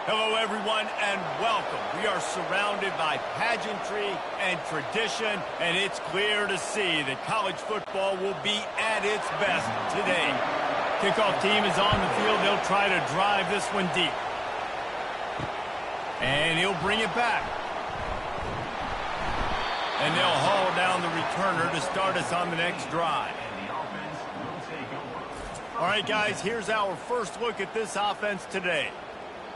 Hello, everyone, and welcome. We are surrounded by pageantry and tradition, and it's clear to see that college football will be at its best today. Kickoff team is on the field. They'll try to drive this one deep. And he'll bring it back. And they'll haul down the returner to start us on the next drive. All right, guys, here's our first look at this offense today.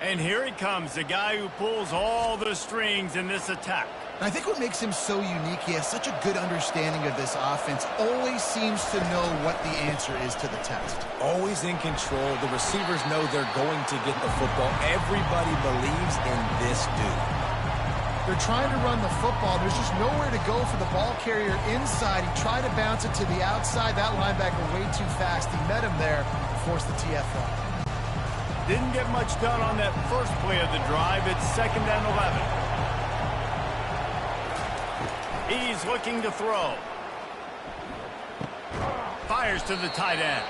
And here he comes, the guy who pulls all the strings in this attack. I think what makes him so unique, he has such a good understanding of this offense, always seems to know what the answer is to the test. Always in control. The receivers know they're going to get the football. Everybody believes in this dude. They're trying to run the football. There's just nowhere to go for the ball carrier inside. He tried to bounce it to the outside. That linebacker way too fast. He met him there and forced the TFL. Didn't get much done on that first play of the drive. It's 2nd and 11. He's looking to throw. Fires to the tight end.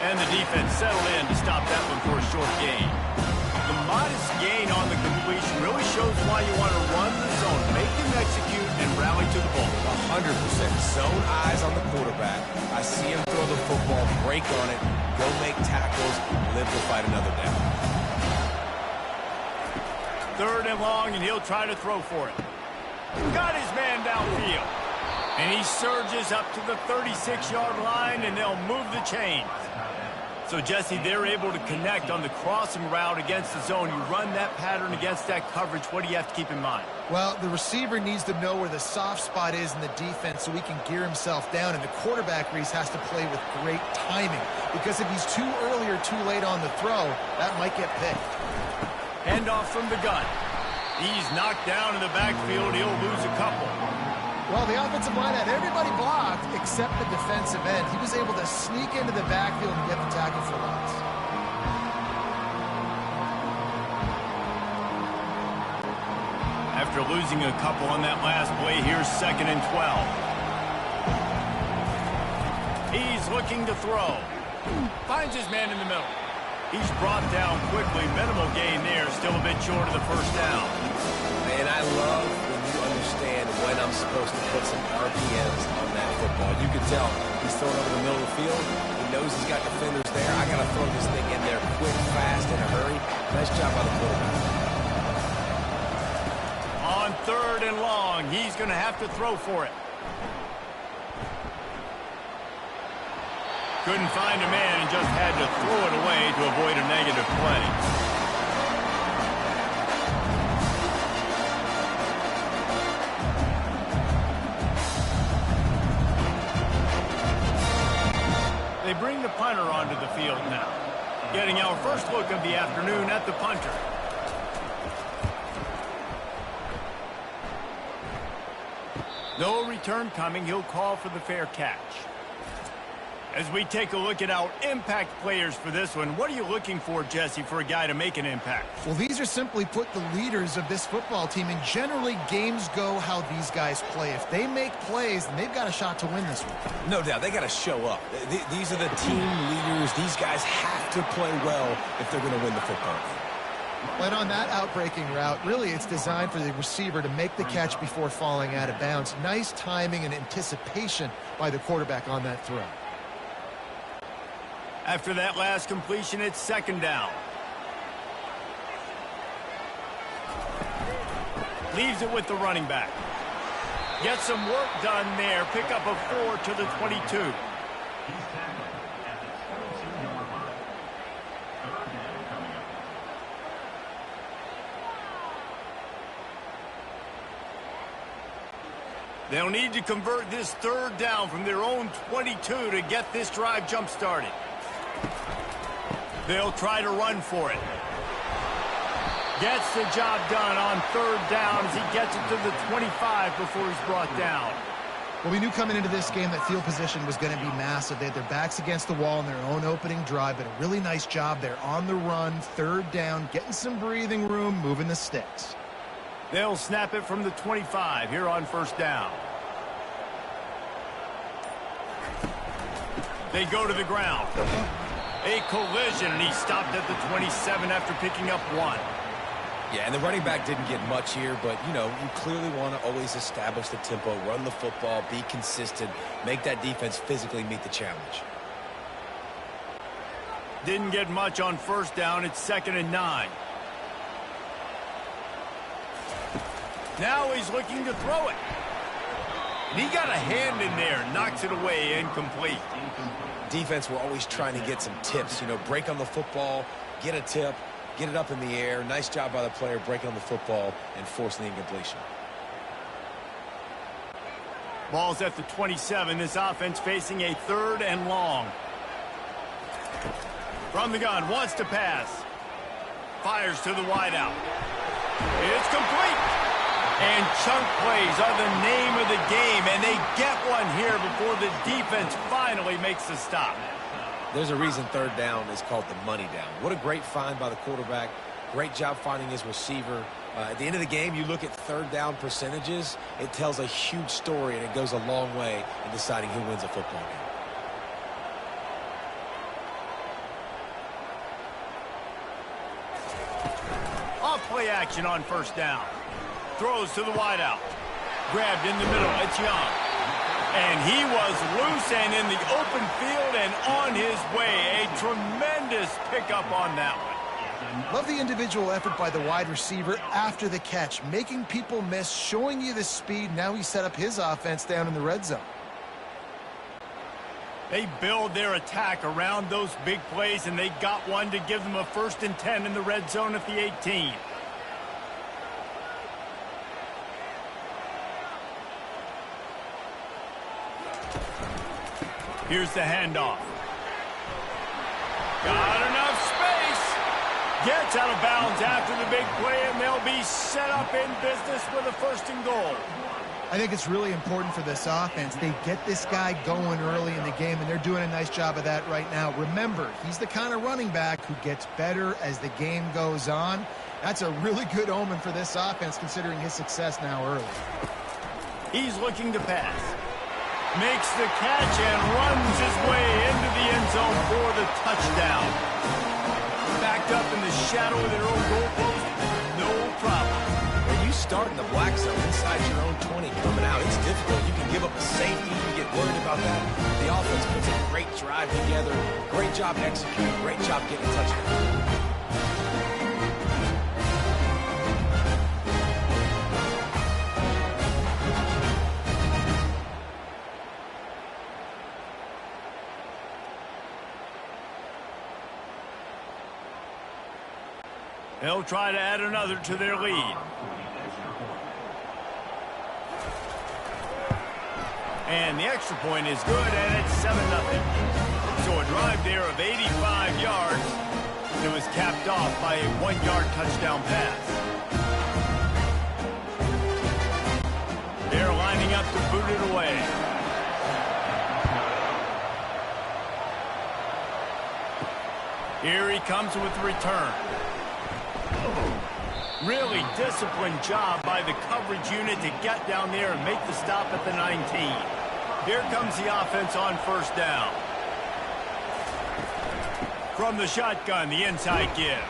And the defense settled in to stop that one for a short gain. The modest gain on the completion really shows why you want to run the zone, make him execute, and rally to the ball. 100%. Zone eyes on the quarterback. I see him throw the football, break on it, go make tackles, live to fight another down. 3rd and long, and he'll try to throw for it. Got his man downfield. And he surges up to the 36-yard line, and they'll move the chains. So, Jesse, they're able to connect on the crossing route against the zone. You run that pattern against that coverage. What do you have to keep in mind? Well, the receiver needs to know where the soft spot is in the defense so he can gear himself down, and the quarterback, Reese, has to play with great timing, because if he's too early or too late on the throw, that might get picked. Handoff from the gun. He's knocked down in the backfield. He'll lose a couple. Well, the offensive line had everybody blocked except the defensive end. He was able to sneak into the backfield and get the tackle for loss. After losing a couple on that last play, here's 2nd and 12. He's looking to throw. Finds his man in the middle. He's brought down quickly. Minimal gain there. Still a bit short of the first down. Man, I love when you understand when I'm supposed to put some RPMs on that football. You can tell he's throwing over the middle of the field. He knows he's got defenders there. I got to throw this thing in there quick, fast, in a hurry. Nice job by the quarterback. On 3rd and long, he's going to have to throw for it. Couldn't find a man and just had to throw it away to avoid a negative play. They bring the punter onto the field now. Getting our first look of the afternoon at the punter. No return coming. He'll call for the fair catch. As we take a look at our impact players for this one, what are you looking for, Jesse, for a guy to make an impact? Well, these are simply put the leaders of this football team, and generally games go how these guys play. If they make plays, then they've got a shot to win this one. No doubt. They got to show up. These are the team leaders. These guys have to play well if they're going to win the football game. But on that outbreaking route, really it's designed for the receiver to make the catch before falling out of bounds. Nice timing and anticipation by the quarterback on that throw. After that last completion, it's 2nd down. Leaves it with the running back. Gets some work done there. Pick up a 4 to the 22. They'll need to convert this 3rd down from their own 22 to get this drive jump-started. They'll try to run for it. Gets the job done on 3rd down as he gets it to the 25 before he's brought down. Well, we knew coming into this game that field position was going to be massive. They had their backs against the wall in their own opening drive, but a really nice job there on the run, 3rd down, getting some breathing room, moving the sticks. They'll snap it from the 25 here on 1st down. They go to the ground. A collision, and he stopped at the 27 after picking up 1. Yeah, and the running back didn't get much here, but, you know, you clearly want to always establish the tempo, run the football, be consistent, make that defense physically meet the challenge. Didn't get much on first down. It's 2nd and 9. Now he's looking to throw it. And he got a hand in there, knocks it away, incomplete. Defense, we're always trying to get some tips, you know, break on the football, get a tip, get it up in the air. Nice job by the player breaking on the football and forcing the incompletion. Ball's at the 27. This offense facing a 3rd and long. From the gun, wants to pass. Fires to the wideout. It's complete. And chunk plays are the name of the game, and they get one here before the defense finally makes the stop. There's a reason 3rd down is called the money down. What a great find by the quarterback. Great job finding his receiver. At the end of the game, you look at 3rd down percentages. It tells a huge story, and it goes a long way in deciding who wins a football game. Off-play action on first down. Throws to the wideout. Grabbed in the middle. It's Young. And he was loose and in the open field and on his way. A tremendous pickup on that one. Love the individual effort by the wide receiver after the catch, making people miss, showing you the speed. Now he set up his offense down in the red zone. They build their attack around those big plays, and they got one to give them a 1st and 10 in the red zone at the 18. Here's the handoff. Got enough space. Gets out of bounds after the big play, and they'll be set up in business with a 1st and goal. I think it's really important for this offense. They get this guy going early in the game, and they're doing a nice job of that right now. Remember, he's the kind of running back who gets better as the game goes on. That's a really good omen for this offense, considering his success now early. He's looking to pass. Makes the catch and runs his way into the end zone for the touchdown. Backed up in the shadow of their own goalpost, no problem. When you start in the black zone inside your own 20, coming out, it's difficult. You can give up a safety. You get worried about that. The offense puts a great drive together. Great job executing. Great job getting a touchdown. They'll try to add another to their lead. And the extra point is good, and it's 7-0. So a drive there of 85 yards. It was capped off by a 1-yard touchdown pass. They're lining up to boot it away. Here he comes with the return. Really disciplined job by the coverage unit to get down there and make the stop at the 19. Here comes the offense on first down. From the shotgun, the inside give.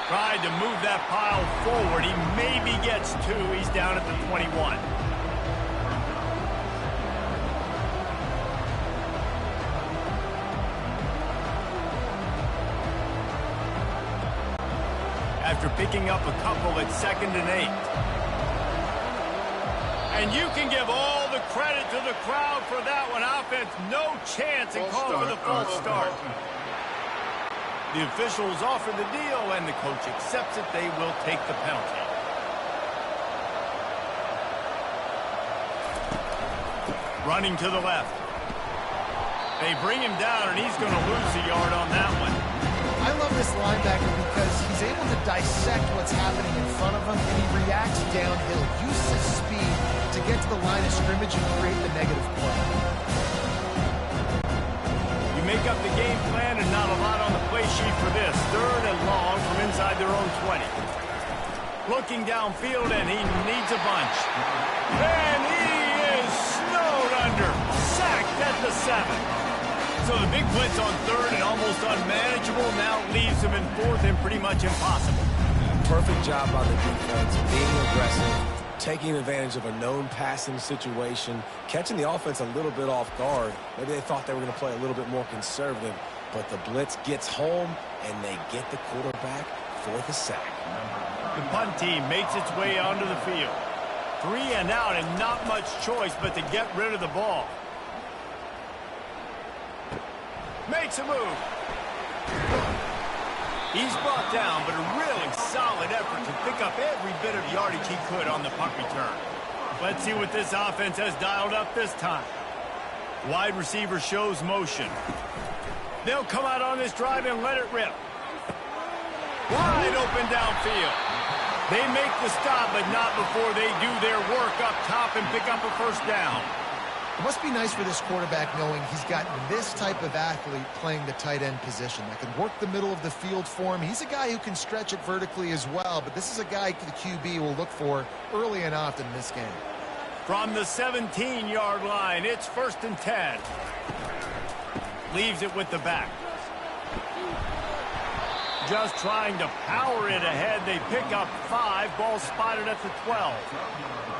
Tried to move that pile forward. He maybe gets 2. He's down at the 21. After picking up a couple at 2nd and 8. And you can give all the credit to the crowd for that one. Offense, no chance and call for the false start. The officials offer the deal, and the coach accepts it. They will take the penalty. Running to the left. They bring him down, and he's going to lose a yard on that one. I love this linebacker because he's able to dissect what's happening in front of him, and he reacts downhill, uses his speed to get to the line of scrimmage and create the negative play. You make up the game plan and not a lot on the play sheet for this. 3rd and long from inside their own 20. Looking downfield, and he needs a bunch. And he is snowed under. Sacked at the 7. So the big blitz on 3rd and almost unmanageable now leaves him in 4th and pretty much impossible. perfect job by the defense, being aggressive, taking advantage of a known passing situation, catching the offense a little bit off guard. Maybe they thought they were going to play a little bit more conservative, but the blitz gets home, and they get the quarterback for the sack. The punt team makes its way onto the field. 3 and out, and not much choice but to get rid of the ball. Makes a move. He's brought down, but a really solid effort to pick up every bit of yardage he could on the punt return. Let's see what this offense has dialed up this time. Wide receiver shows motion. They'll come out on this drive and let it rip. Wide open downfield. They make the stop, but not before they do their work up top and pick up a first down. It must be nice for this quarterback knowing he's got this type of athlete playing the tight end position that can work the middle of the field for him. He's a guy who can stretch it vertically as well, but this is a guy the QB will look for early and often in this game. From the 17-yard line, it's 1st and 10. Leaves it with the back. Just trying to power it ahead. They pick up 5. Ball spotted at the 12.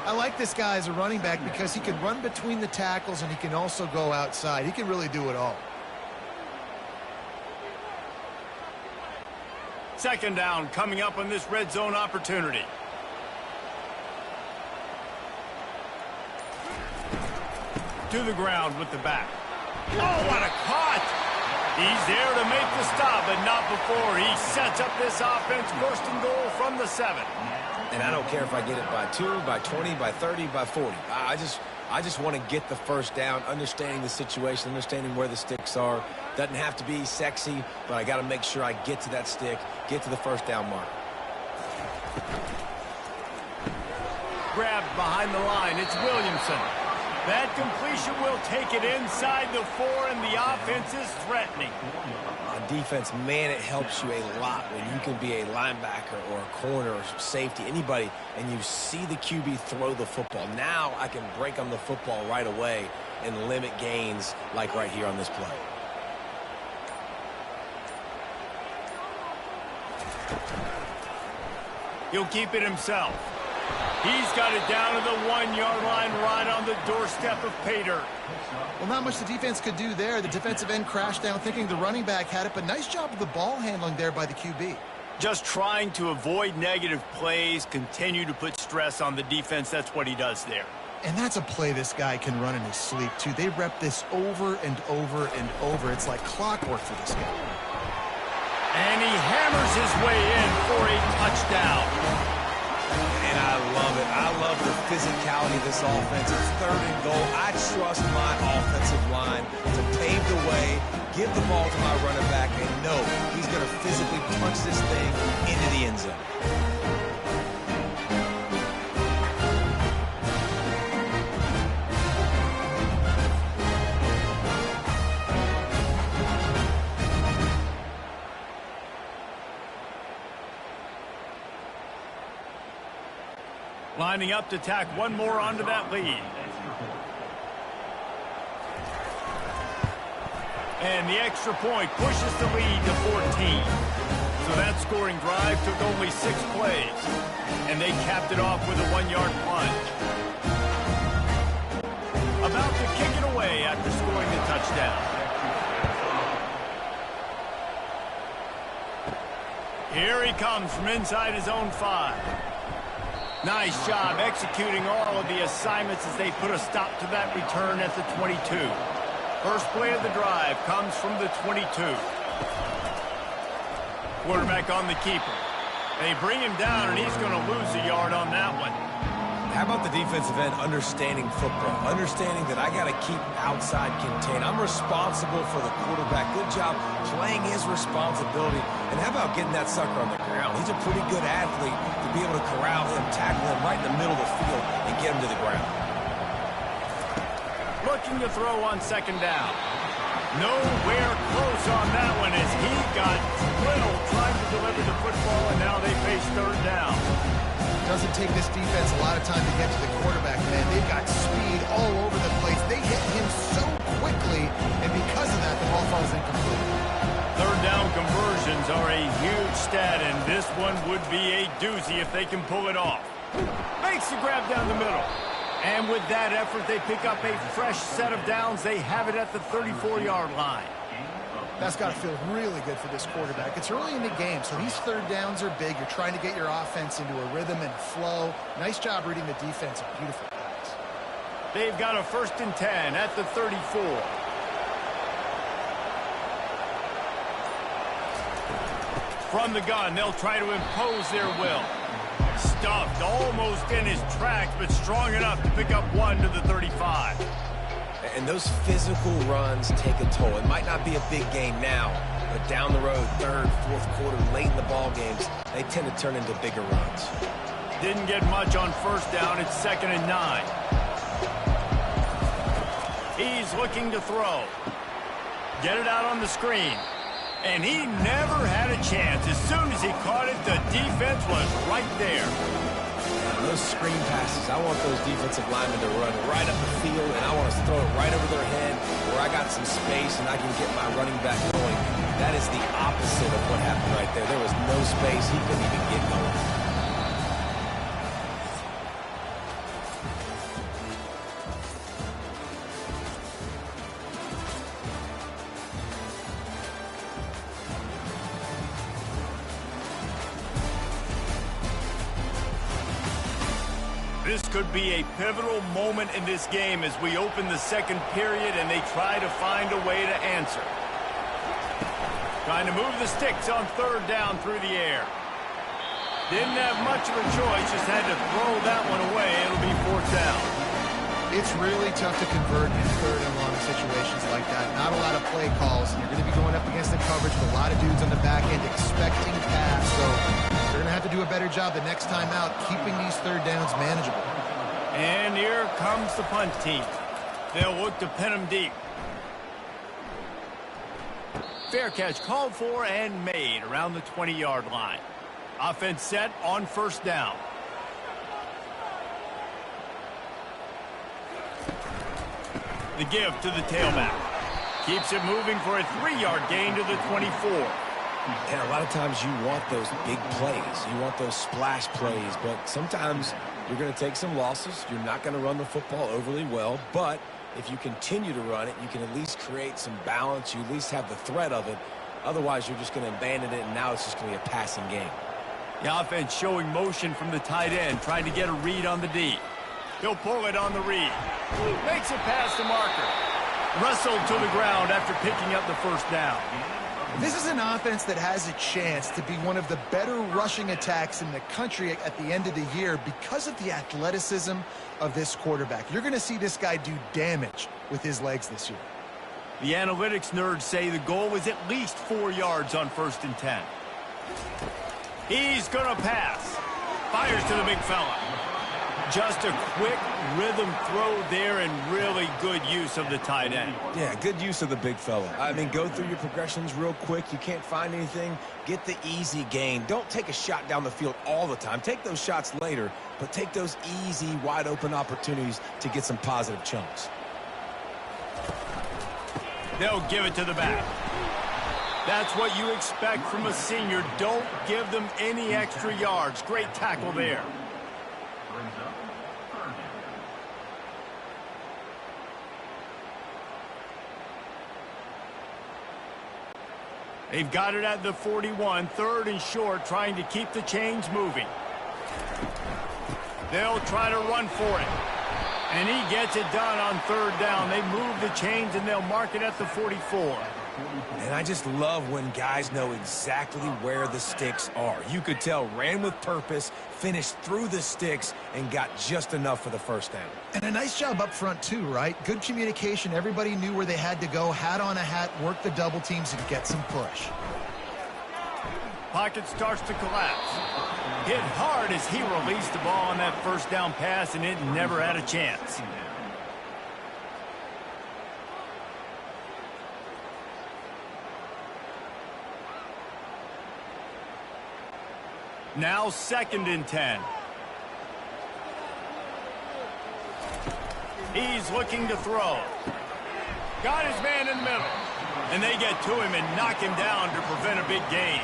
I like this guy as a running back because he can run between the tackles and he can also go outside. He can really do it all. 2nd down coming up on this red zone opportunity. To the ground with the back. Oh, what a cut! He's there to make the stop, but not before he sets up this offense. 1st and goal from the 7. And I don't care if I get it by 2, by 20, by 30, by 40. I just want to get the first down, understanding the situation, understanding where the sticks are. Doesn't have to be sexy, but I got to make sure I get to that stick, get to the first down mark. Grabbed behind the line. It's Williamson. That completion will take it inside the 4, and the offense is threatening. On defense, man, it helps you a lot when you can be a linebacker or a corner or safety, anybody, and you see the QB throw the football. Now I can break on the football right away and limit gains like right here on this play. He'll keep it himself. He's got it down to the 1-yard line, right on the doorstep of pay dirt. Well, not much the defense could do there. The defensive end crashed down thinking the running back had it, but nice job of the ball handling there by the QB. Just trying to avoid negative plays, continue to put stress on the defense. That's what he does there. And that's a play this guy can run in his sleep, too. They rep this over and over and over. It's like clockwork for this guy. And he hammers his way in for a touchdown. And I love it. I love the physicality of this offense. It's 3rd and goal. I trust my offensive line to pave the way, give the ball to my running back, and know he's going to physically punch this thing into the end zone. Lining up to tack one more onto that lead. And the extra point pushes the lead to 14. So that scoring drive took only 6 plays. And they capped it off with a 1-yard plunge. About to kick it away after scoring the touchdown. Here he comes from inside his own 5. Nice job executing all of the assignments as they put a stop to that return at the 22. First play of the drive comes from the 22. Quarterback on the keeper. They bring him down, and he's going to lose a yard on that one. How about the defensive end understanding football, understanding that I got to keep outside contained. I'm responsible for the quarterback. Good job playing his responsibility. And how about getting that sucker on the ground? He's a pretty good athlete to be able to corral him, tackle him right in the middle of the field, and get him to the ground. Looking to throw on 2nd down. Nowhere close on that one as he got little trying to deliver the football, and now they face 3rd down. Doesn't take this defense a lot of time to get to the quarterback, man. They've got speed all over the place. They hit him so quickly, and because of that, the ball falls incomplete. 3rd down conversions yards are a huge stat, and this one would be a doozy if they can pull it off. Makes the grab down the middle. And with that effort, they pick up a fresh set of downs. They have it at the 34-yard line. That's got to feel really good for this quarterback. It's early in the game, so these third downs are big. You're trying to get your offense into a rhythm and flow. Nice job reading the defense. A beautiful pass. They've got a 1st and 10 at the 34. From the gun, they'll try to impose their will. Stuffed almost in his tracks, but strong enough to pick up one to the 35. And those physical runs take a toll. It might not be a big game now, but down the road, 3rd, 4th quarter, late in the ball games, they tend to turn into bigger runs. Didn't get much on 1st down. It's 2nd and 9. He's looking to throw. Get it out on the screen. And he never had a chance. As soon as he caught it, the defense was right there. And those screen passes, I want those defensive linemen to run right up the field, and I want to throw it right over their head where I got some space and I can get my running back going. That is the opposite of what happened right there. There was no space. He couldn't even get going. This could be a pivotal moment in this game as we open the 2nd period and they try to find a way to answer. Trying to move the sticks on 3rd down through the air. Didn't have much of a choice, just had to throw that one away. It'll be 4th down. It's really tough to convert in 3rd and long situations like that. Not a lot of play calls. You're going to be going up against the coverage with a lot of dudes on the back end expecting pass. So they're going to have to do a better job the next time out keeping these 3rd downs manageable. And here comes the punt team. They'll look to pin them deep. Fair catch called for and made around the 20-yard line. Offense set on 1st down. The give to the tailback. Keeps it moving for a 3-yard gain to the 24. And a lot of times you want those big plays. You want those splash plays, but sometimes you're going to take some losses. You're not going to run the football overly well, but if you continue to run it, you can at least create some balance. You at least have the threat of it. Otherwise, you're just going to abandon it, and now it's just going to be a passing game. The offense showing motion from the tight end, trying to get a read on the D. He'll pull it on the read. Makes it past the marker. Wrestled to the ground after picking up the 1st down. This is an offense that has a chance to be one of the better rushing attacks in the country at the end of the year because of the athleticism of this quarterback. You're going to see this guy do damage with his legs this year. The analytics nerds say the goal was at least 4 yards on 1st and 10. He's going to pass. Fires to the big fella. Just a quick rhythm throw there and really good use of the tight end. Yeah, good use of the big fella. I mean, go through your progressions real quick. You can't find anything. Get the easy gain. Don't take a shot down the field all the time. Take those shots later, but take those easy, wide-open opportunities to get some positive chunks. They'll give it to the back. That's what you expect from a senior. Don't give them any extra yards. Great tackle there. They've got it at the 41, 3rd and short, trying to keep the chains moving. They'll try to run for it. And he gets it done on 3rd down. They move the chains, and they'll mark it at the 44. And I just love when guys know exactly where the sticks are. You could tell, ran with purpose, finished through the sticks, and got just enough for the 1st down. And a nice job up front, too, right? Good communication. Everybody knew where they had to go. Hat on a hat, work the double teams, and get some push. Pocket starts to collapse. Hit hard as he released the ball on that 1st down pass, and it never had a chance. Now 2nd and 10. He's looking to throw. Got his man in the middle. And they get to him and knock him down to prevent a big gain.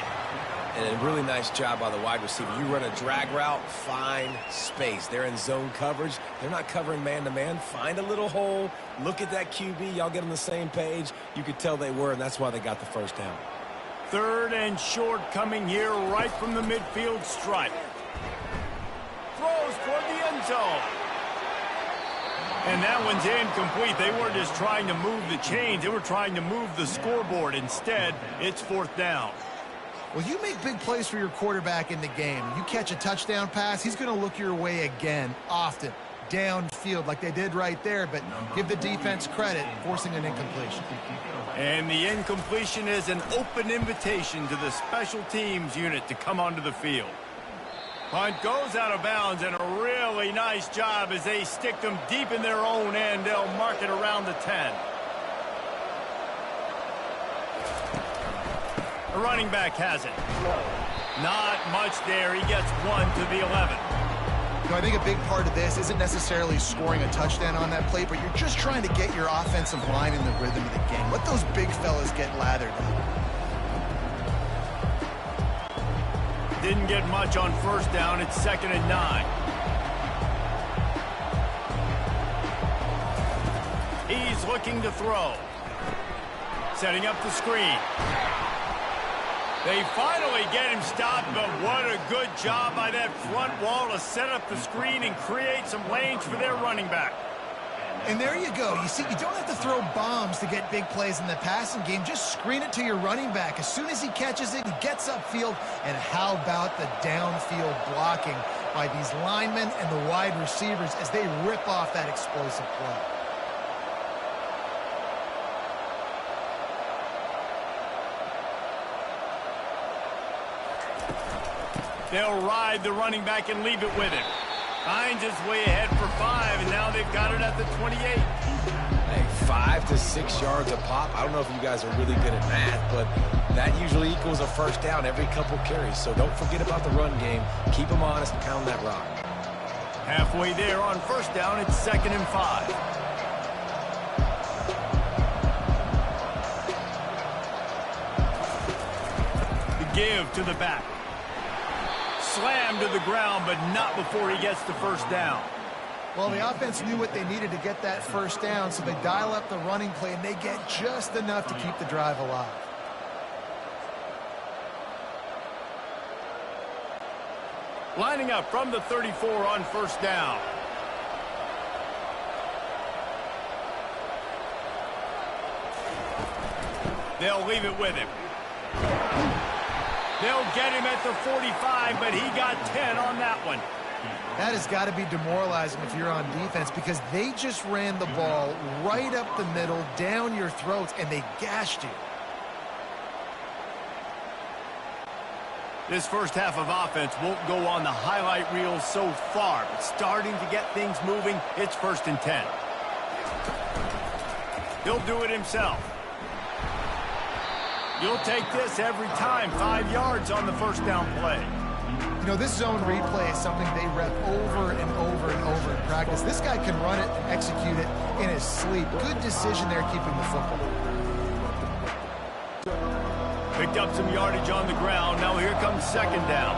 And a really nice job by the wide receiver. You run a drag route, find space. They're in zone coverage. They're not covering man-to-man. Find a little hole. Look at that QB. Y'all get on the same page. You could tell they were, and that's why they got the first down. 3rd and short coming here right from the midfield stripe. Throws for the end zone. And that one's incomplete. They weren't just trying to move the chains. They were trying to move the scoreboard. Instead, it's 4th down. Well, you make big plays for your quarterback in the game. You catch a touchdown pass, he's going to look your way again, often, downfield like they did right there, but give the defense credit, forcing an incompletion. And the incompletion is an open invitation to the special teams unit to come onto the field. Punt goes out of bounds, and a really nice job as they stick them deep in their own end. They'll mark it around the 10. The running back has it. Not much there. He gets 1 to the 11. You know, I think a big part of this isn't necessarily scoring a touchdown on that play, but you're just trying to get your offensive line in the rhythm of the game. Let those big fellas get lathered up. Didn't get much on 1st down. It's 2nd and 9. He's looking to throw. Setting up the screen. They finally get him stopped, but what a good job by that front wall to set up the screen and create some lanes for their running back. And there you go. You see, you don't have to throw bombs to get big plays in the passing game. Just screen it to your running back. As soon as he catches it, he gets upfield. And how about the downfield blocking by these linemen and the wide receivers as they rip off that explosive play. They'll ride the running back and leave it with him. Finds his way ahead for 5, and now they've got it at the 28. Hey, 5 to 6 yards a pop. I don't know if you guys are really good at math, but that usually equals a first down every couple carries. So don't forget about the run game. Keep them honest and pound that rock. Halfway there on 1st down, it's 2nd and 5. The give to the back. Slammed to the ground, but not before he gets the 1st down. Well, the offense knew what they needed to get that 1st down, so they dial up the running play, and they get just enough to keep the drive alive. Lining up from the 34 on 1st down. They'll leave it with him. They'll get him at the 45, but he got 10 on that one. That has got to be demoralizing if you're on defense because they just ran the ball right up the middle, down your throats, and they gashed you. This first half of offense won't go on the highlight reel so far, but starting to get things moving, it's 1st and 10. He'll do it himself. You'll take this every time. 5 yards on the 1st down play. You know, this zone replay is something they rep over and over and over in practice. This guy can run it and execute it in his sleep. Good decision there keeping the football. Picked up some yardage on the ground. Now here comes 2nd down.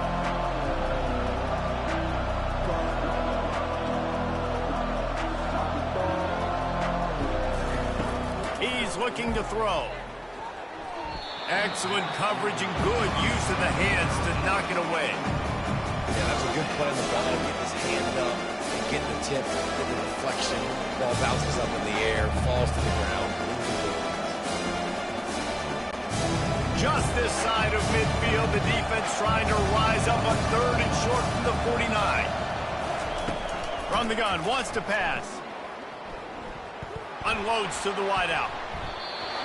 He's looking to throw. Excellent coverage and good use of the hands to knock it away. Yeah, that's a good play on the ball. Getting his hand up and getting the tip, getting the deflection. Ball bounces up in the air, falls to the ground. Just this side of midfield, the defense trying to rise up on 3rd and short from the 49. From the gun, wants to pass. Unloads to the wideout.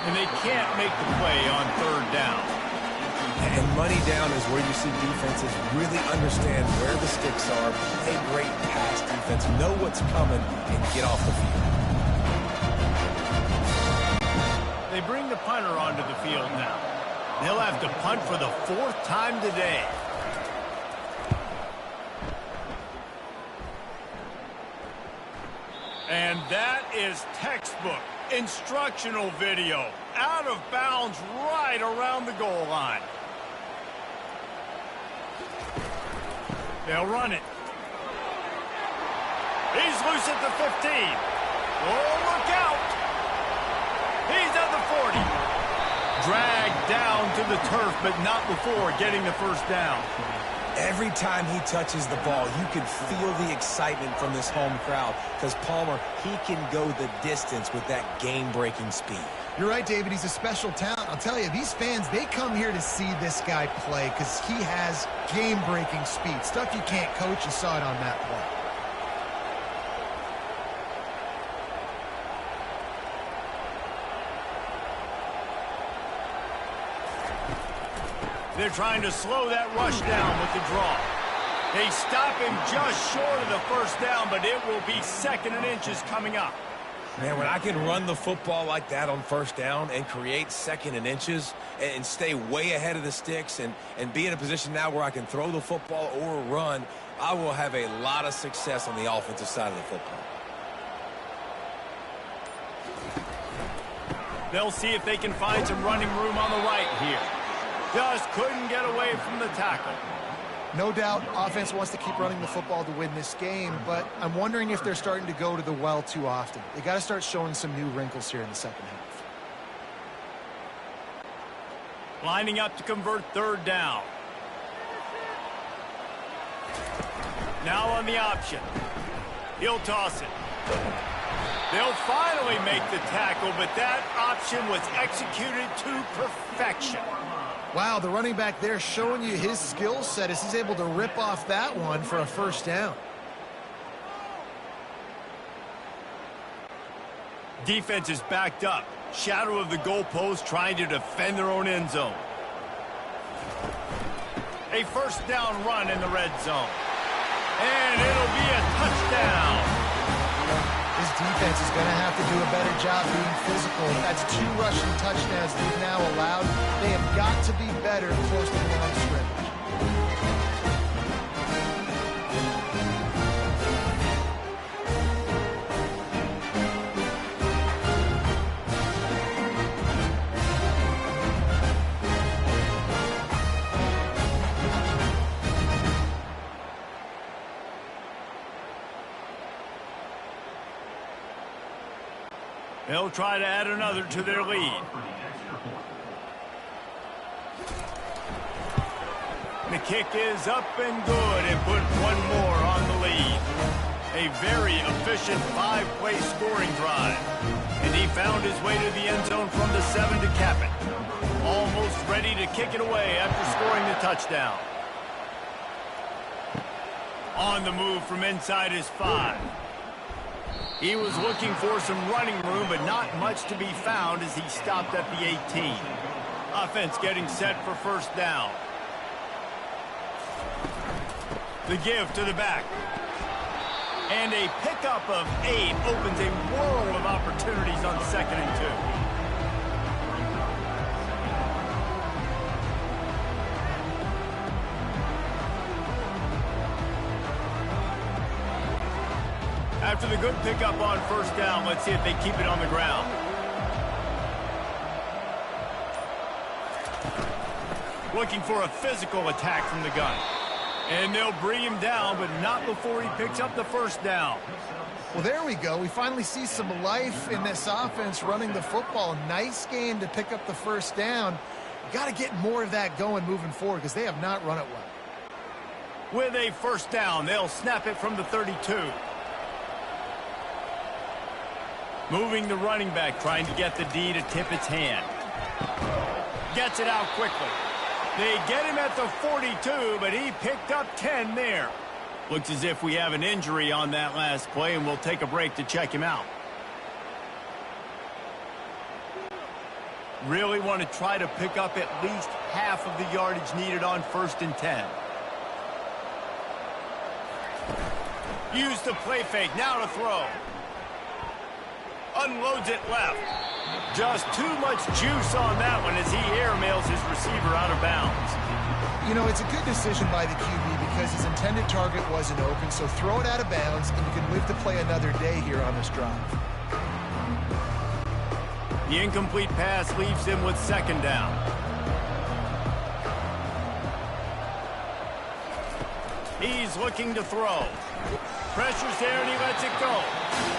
And they can't make the play on 3rd down. And money down is where you see defenses really understand where the sticks are, play great pass defense, know what's coming, and get off the field. They bring the punter onto the field now. They'll have to punt for the 4th time today. And that is textbook instructional video. Out of bounds right around the goal line. They'll run it. He's loose at the 15. Oh, look out. He's at the 40. Dragged down to the turf, but not before getting the first down. Every time he touches the ball, you can feel the excitement from this home crowd because Palmer, he can go the distance with that game-breaking speed. You're right, David. He's a special talent. I'll tell you, these fans, they come here to see this guy play because he has game-breaking speed. Stuff you can't coach. You saw it on that play. They're trying to slow that rush down with the draw. They stop him just short of the first down, but it will be 2nd and inches coming up. Man, when I can run the football like that on first down and create 2nd and inches and stay way ahead of the sticks and be in a position now where I can throw the football or run, I will have a lot of success on the offensive side of the football. They'll see if they can find some running room on the right here. Just couldn't get away from the tackle. No doubt, offense wants to keep running the football to win this game, but I'm wondering if they're starting to go to the well too often. They got to start showing some new wrinkles here in the second half. Lining up to convert 3rd down. Now on the option. He'll toss it. They'll finally make the tackle, but that option was executed to perfection. Wow, the running back there showing you his skill set as he's able to rip off that one for a first down. Defense is backed up. Shadow of the goalpost trying to defend their own end zone. A first down run in the red zone. And it'll be a touchdown. This defense is going to have to do a better job being physical. That's 2 rushing touchdowns they've now allowed. They have got to be better close to the line of scrimmage. They'll try to add another to their lead. The kick is up and good and put one more on the lead. A very efficient 5-play scoring drive. And he found his way to the end zone from the 7 to cap it. Almost ready to kick it away after scoring the touchdown. On the move from inside his 5. He was looking for some running room, but not much to be found as he stopped at the 18. Offense getting set for first down. The give to the back. And a pickup of 8 opens a world of opportunities on 2nd and 2. After the good pickup on first down, let's see if they keep it on the ground. Looking for a physical attack from the gun. And they'll bring him down, but not before he picks up the first down. Well, there we go. We finally see some life in this offense running the football. Nice game to pick up the first down. Got to get more of that going moving forward because they have not run it well. With a first down, they'll snap it from the 32. Moving the running back, trying to get the D to tip its hand. Gets it out quickly. They get him at the 42, but he picked up 10 there. Looks as if we have an injury on that last play, and we'll take a break to check him out. Really want to try to pick up at least half of the yardage needed on 1st and 10. Use the play fake, now to throw. Unloads it left. Just too much juice on that one as he airmails his receiver out of bounds. You know, it's a good decision by the QB because his intended target wasn't open, so throw it out of bounds and you can live to play another day here on this drive. The incomplete pass leaves him with 2nd down. He's looking to throw. Pressure's there, and he lets it go.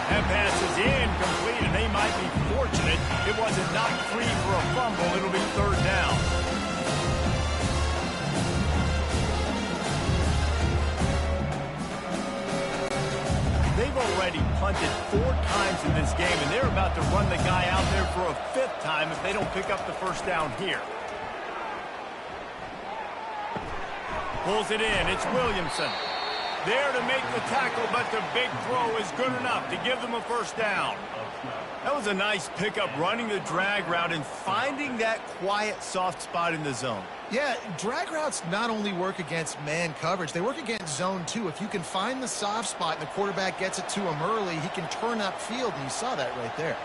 That pass is incomplete, and they might be fortunate it wasn't knocked free for a fumble. It'll be third down. They've already punted 4 times in this game, and they're about to run the guy out there for a 5th time if they don't pick up the first down here. Pulls it in. It's Williamson. There to make the tackle, but the big throw is good enough to give them a first down. That was a nice pickup, running the drag route and finding that quiet, soft spot in the zone. Yeah, drag routes not only work against man coverage, they work against zone too. If you can find the soft spot and the quarterback gets it to him early, he can turn upfield, and you saw that right there.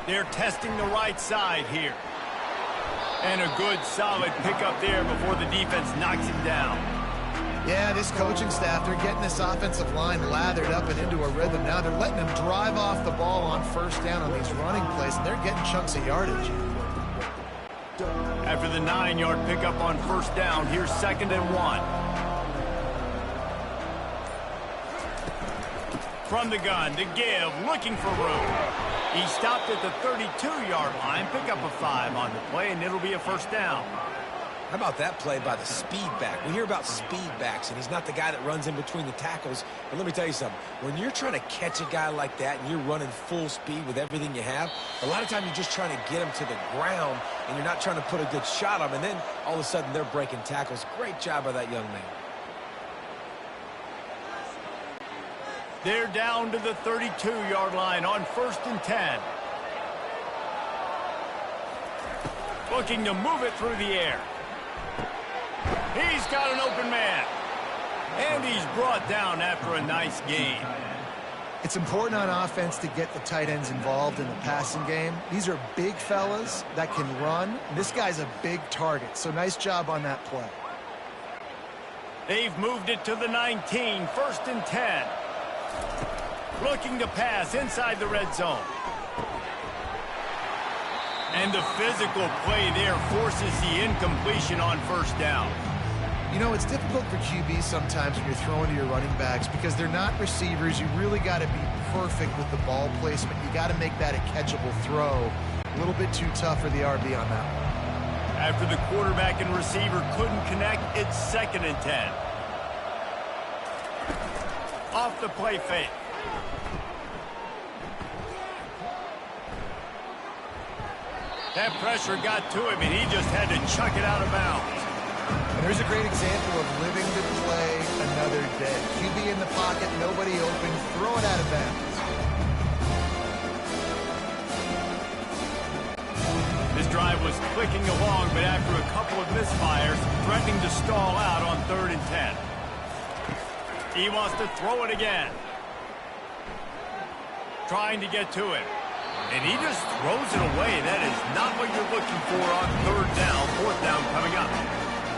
They're testing the right side here. And a good, solid pickup there before the defense knocks him down. Yeah, this coaching staff, they're getting this offensive line lathered up and into a rhythm now. They're letting them drive off the ball on first down on these running plays, and they're getting chunks of yardage. After the 9-yard pickup on first down, here's 2nd and 1. From the gun to give, looking for room. He stopped at the 32-yard line, pick up a 5 on the play, and it'll be a first down. How about that play by the speed back? We hear about speed backs, and he's not the guy that runs in between the tackles. But let me tell you something. When you're trying to catch a guy like that and you're running full speed with everything you have, a lot of times you're just trying to get him to the ground, and you're not trying to put a good shot on him. And then all of a sudden they're breaking tackles. Great job by that young man. They're down to the 32-yard line on 1st and 10. Looking to move it through the air. He's got an open man. And he's brought down after a nice gain. It's important on offense to get the tight ends involved in the passing game. These are big fellas that can run. This guy's a big target, so nice job on that play. They've moved it to the 19, 1st and 10. Looking to pass inside the red zone. And the physical play there forces the incompletion on first down. You know, it's difficult for QBs sometimes when you're throwing to your running backs because they're not receivers. You really got to be perfect with the ball placement. You got to make that a catchable throw. A little bit too tough for the RB on that one. After the quarterback and receiver couldn't connect, it's 2nd and 10. Off the play fake. That pressure got to him, and he just had to chuck it out of bounds. And there's a great example of living to play another day. QB in the pocket, nobody open, throw it out of bounds. This drive was clicking along, but after a couple of misfires, threatening to stall out on 3rd and 10. He wants to throw it again. Trying to get to it. And he just throws it away. That is not what you're looking for on 3rd down, 4th down coming up.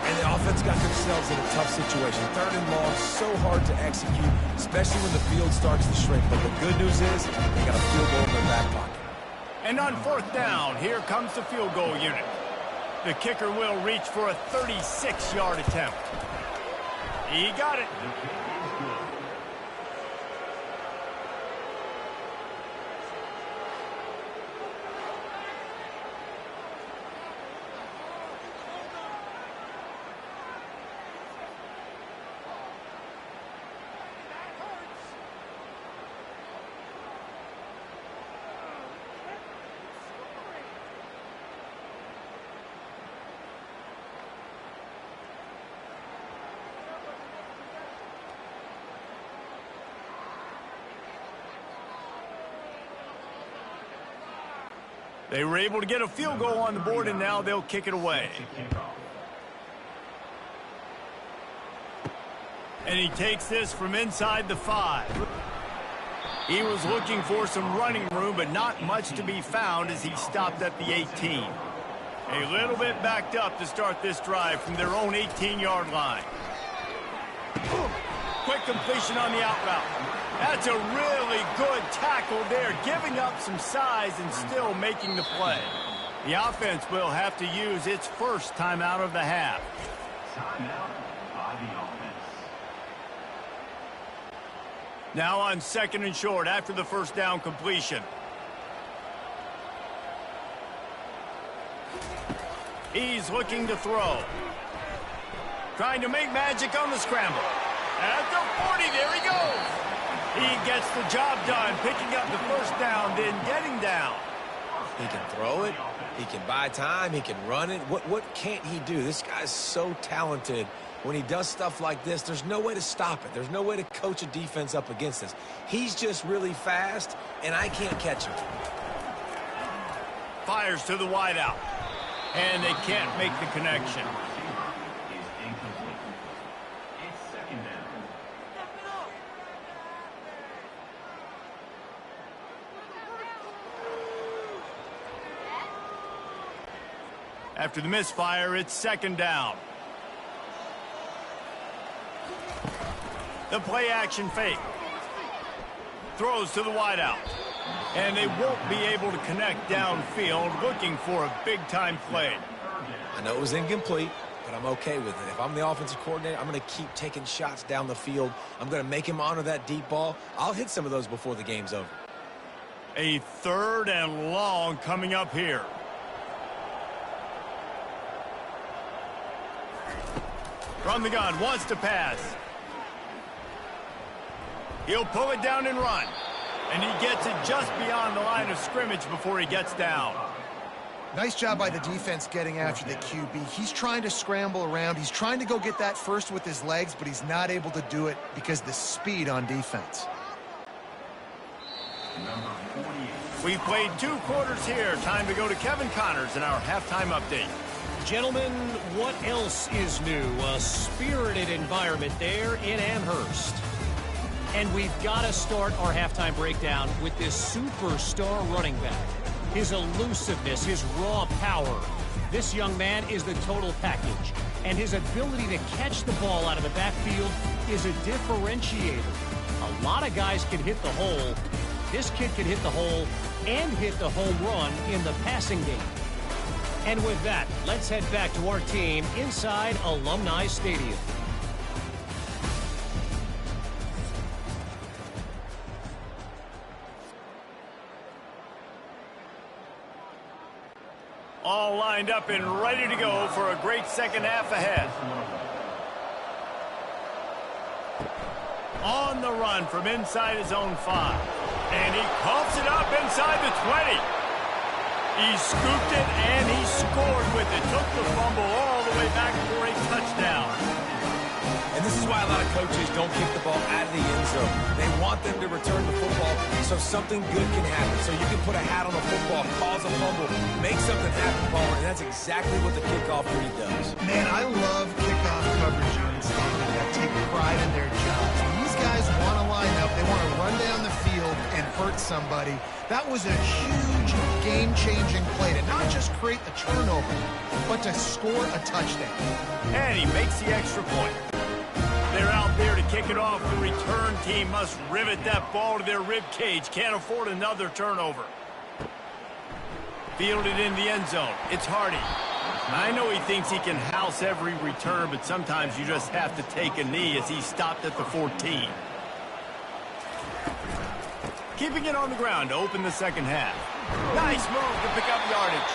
And the offense got themselves in a tough situation. 3rd and long, so hard to execute, especially when the field starts to shrink. But the good news is they got a field goal in their back pocket. And on 4th down, here comes the field goal unit. The kicker will reach for a 36-yard attempt. He got it. They were able to get a field goal on the board, and now they'll kick it away. And he takes this from inside the 5. He was looking for some running room, but not much to be found as he stopped at the 18. A little bit backed up to start this drive from their own 18-yard line. Quick completion on the out route. That's a really good tackle there, giving up some size and still making the play. The offense will have to use its first timeout of the half. Now on 2nd and short after the first down completion. He's looking to throw. Trying to make magic on the scramble. At the 40, there he goes. He gets the job done, picking up the first down, then getting down. He can throw it. He can buy time. He can run it. What can't he do? This guy's so talented. When he does stuff like this, there's no way to stop it. There's no way to coach a defense up against this. He's just really fast, and I can't catch him. Fires to the wideout. And they can't make the connection. After the misfire, it's 2nd down. The play action fake. Throws to the wideout. And they won't be able to connect downfield, looking for a big-time play. I know it was incomplete, but I'm okay with it. If I'm the offensive coordinator, I'm going to keep taking shots down the field. I'm going to make him honor that deep ball. I'll hit some of those before the game's over. A 3rd and long coming up here. From the gun, wants to pass. He'll pull it down and run. And he gets it just beyond the line of scrimmage before he gets down. Nice job by the defense getting after the QB. He's trying to scramble around. He's trying to go get that first with his legs, but he's not able to do it because of the speed on defense. We've played 2 quarters here. Time to go to Kevin Connors in our halftime update. Gentlemen, what else is new? A spirited environment there in Amherst. And we've got to start our halftime breakdown with this superstar running back. His elusiveness, his raw power. This young man is the total package. And his ability to catch the ball out of the backfield is a differentiator. A lot of guys can hit the hole. This kid can hit the hole and hit the home run in the passing game. And with that, let's head back to our team inside Alumni Stadium. All lined up and ready to go for a great second half ahead. On the run from inside his own 5. And he coughs it up inside the 20. He scooped it and he scored with it. Took the fumble all the way back for a touchdown. And this is why a lot of coaches don't kick the ball out of the end zone. They want them to return the football so something good can happen. So you can put a hat on a football, cause a fumble, make something happen, Palmer. And that's exactly what the kickoff read does. Man, I love kickoff coverage units that take pride in their jobs. These guys want to line up. They want to run down the field and hurt somebody. That was a huge game-changing play to not just create the turnover, but to score a touchdown. And he makes the extra point. They're out there to kick it off. The return team must rivet that ball to their rib cage. Can't afford another turnover. Fielded in the end zone. It's Hardy. I know he thinks he can house every return, but sometimes you just have to take a knee as he stopped at the 14. Keeping it on the ground to open the second half. Nice move to pick up yardage.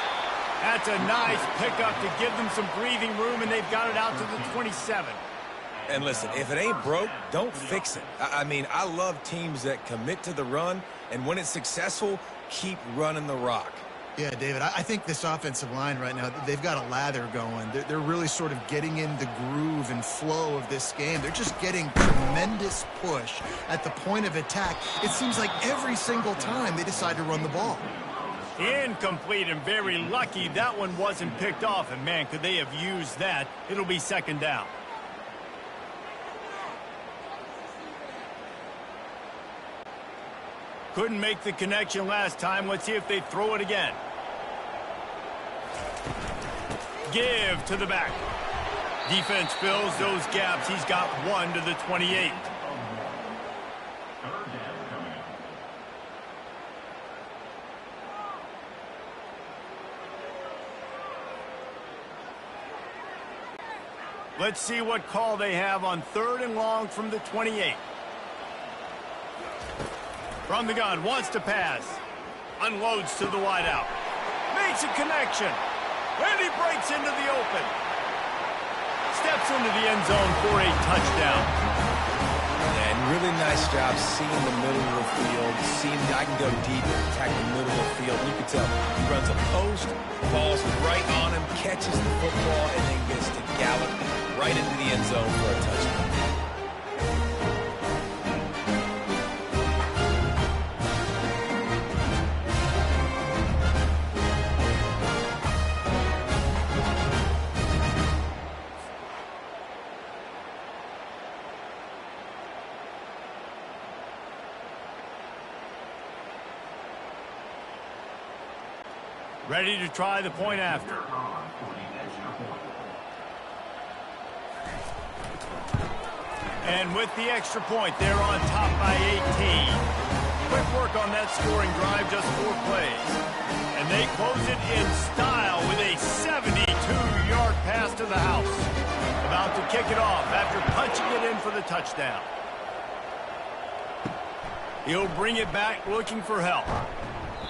That's a nice pickup to give them some breathing room, and they've got it out to the 27. And listen, if it ain't broke, don't fix it. I mean, I love teams that commit to the run, and when it's successful, keep running the rock. Yeah, David, I think this offensive line right now, they've got a lather going. They're really sort of getting in the groove and flow of this game. They're just getting tremendous push at the point of attack. It seems like every single time they decide to run the ball. Incomplete, and very lucky that one wasn't picked off. And, man, could they have used that? It'll be second down. Couldn't make the connection last time. Let's see if they throw it again. Give to the back. Defense fills those gaps. He's got one to the 28. Let's see what call they have on 3rd and long from the 28. From the gun, wants to pass. Unloads to the wideout. Makes a connection. And he breaks into the open. Steps into the end zone for a touchdown. And really nice job seeing the middle of the field. Seeing I can go deep and attack the middle of the field. You can tell he runs a post, falls right on him, catches the football, and then gets to gallop right into the end zone for a touchdown. Ready to try the point after. And with the extra point, they're on top by 18. Quick work on that scoring drive, just 4 plays. And they close it in style with a 72-yard pass to the house. About to kick it off after punching it in for the touchdown. He'll bring it back looking for help.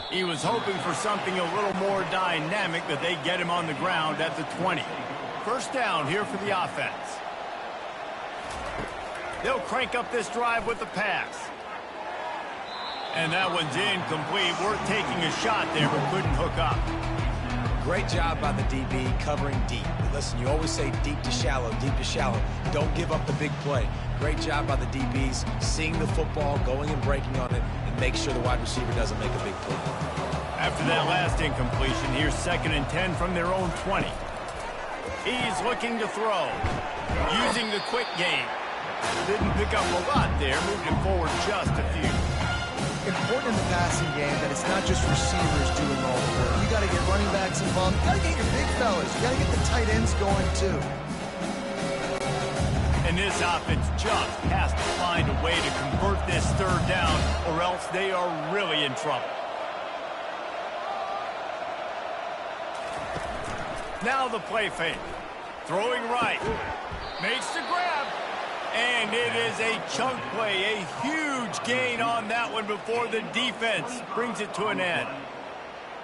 He was hoping for something a little more dynamic, but they get him on the ground at the 20. First down here for the offense. They'll crank up this drive with the pass. And that one's incomplete. Worth taking a shot there, but couldn't hook up. Great job by the DB covering deep. Listen, you always say deep to shallow, deep to shallow. Don't give up the big play. Great job by the DBs, seeing the football, going and breaking on it, and make sure the wide receiver doesn't make a big play. After that last incompletion, here's 2nd and 10 from their own 20. He's looking to throw, using the quick game. Didn't pick up a lot there, moved him forward just a few. Important in the passing game that it's not just receivers doing all the work. You got to get running backs involved. You got to get your big fellas. You got to get the tight ends going too. And this offense just has to find a way to convert this 3rd down, or else they are really in trouble. Now the play fake. Throwing right. Makes the grab. And it is a chunk play, a huge gain on that one before the defense brings it to an end.